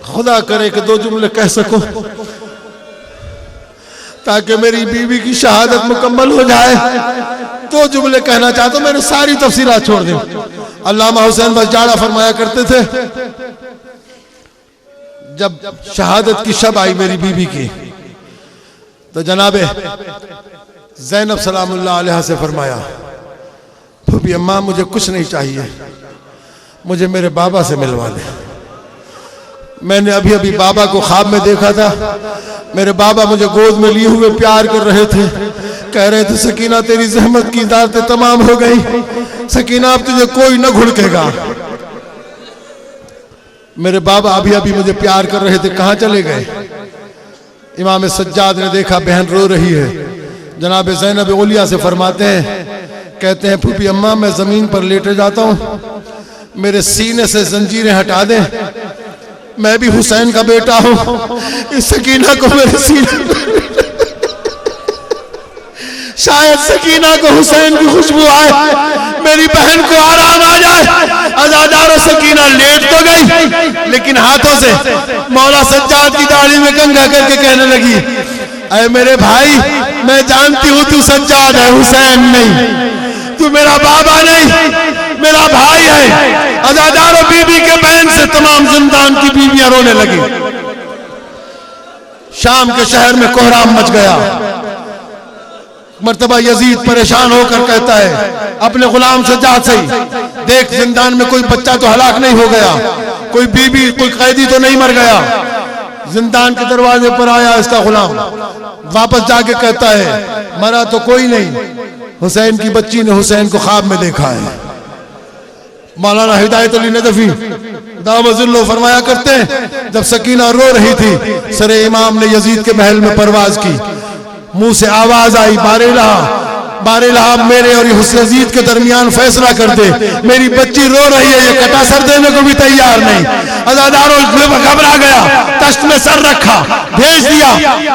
खुदा करे कि दो जुमले कह सको ताकि मेरी बीवी की शहादत मुकम्मल हो जाए। दो जुमले कहना चाहता हूं, मैंने सारी तफसीलात छोड़ दी। अल्लामा हुसैन बसजाड़ा फरमाया करते थे, जब शहादत की शब आई मेरी बीवी की, तो जनाबे ज़ैनब सलामुल्लाह अलैहा से फरमाया, फूफी अम्मा मुझे कुछ नहीं चाहिए, मुझे मेरे बाबा से मिलवा दे। मैंने अभी अभी बाबा को ख्वाब में देखा था, मेरे बाबा मुझे गोद में लिए हुए प्यार कर रहे थे, कह रहे थे सकीना तेरी जहमत की दातें तमाम हो गई, सकीना अब तुझे कोई न घुड़केगा। मेरे बाबा अभी अभी मुझे प्यार कर रहे थे, कहाँ चले गए? इमाम सज्जाद ने देखा बहन रो रही है। जनाब ज़ैनब औलिया से फरमाते हैं, कहते हैं फूफी अम्मा मैं जमीन पर लेटे जाता हूँ, मेरे सीने से जंजीरें हटा दें, मैं भी हुसैन का बेटा हूं, इस सकीना को मेरे सीने, शायद सकीना को हुसैन की खुशबू आए, मेरी बहन को आराम आ जाए। अज़ादारो सकीना लेट तो गई, लेकिन हाथों से मौला सज्जाद की दाढ़ी में कंघा करके कहने लगी, अरे मेरे भाई मैं जानती हूं तू सज्जाद है, हुसैन नहीं, तू मेरा बाबा नहीं, मेरा भाई है। अज़ादारो बीबी के बहन से तमाम जिंदान की बीवियां रोने लगी। शाम के शहर में कोहराम मच गया। मर्तबा यजीद परेशान होकर कहता है अपने गुलाम सज्जाद से, देख जिंदान में कोई बच्चा तो हलाक नहीं हो गया, कोई बीबी कोई कैदी तो नहीं मर गया। जिंदान के दरवाजे पर आया इसका गुलाम, वापस जाके कहता है मरा तो कोई नहीं, हुसैन की बच्ची ने हुसैन को ख्वाब में देखा है। मौलाना हिदायत अली नदफी दावजुल्लो फरमाया करते हैं, जब सकीना रो रही थी, सरे इमाम ने यजीद के महल में परवाज की, मुंह से आवाज आई, बारेला बारेला मेरे और यजीद के दरमियान फैसला कर दे, मेरी बच्ची रो रही है, ये कटा सर देने को भी तैयार नहीं। अज़ादारो घबरा गया, तश्त में सर रखा, भेज दिया,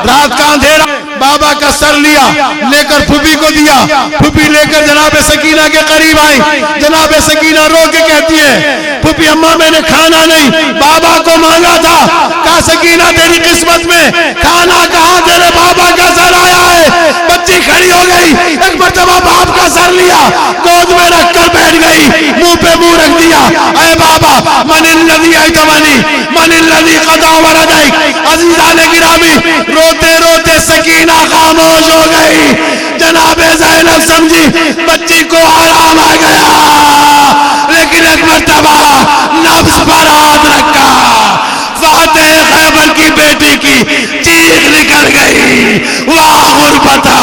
रात का अंधेरा, बाबा का सर लिया, लेकर फूफी को दिया, फूफी लेकर जनाब सकीना के करीब आई। जनाब सकीना रो के कहती है, फूफी अम्मा मैंने खाना नहीं बाबा को मांगा था। कहा सकीना तेरी किस्मत में खाना कहाँ, तेरे बाबा का सर आया है। बच्ची खड़ी हो गई, एक मरतबा बाप का सर लिया, गोद में रखकर बैठ गई, मुंह पे मुंह रख दिया, अरे बाबा मनिल्लज़ी अयतमनी मनिल्लज़ी क़ज़ा वलदैक। अज़ीज़ान गिरामी, रोते रोते सकीना खामोश हो गई। जनाब ज़ैनब समझी बच्ची को आराम आ गया, लेकिन एक मरतबा नफ्स पर हाथ रखा, फातेह खैबर की बेटी की चीख निकल गई, वाह गुरबता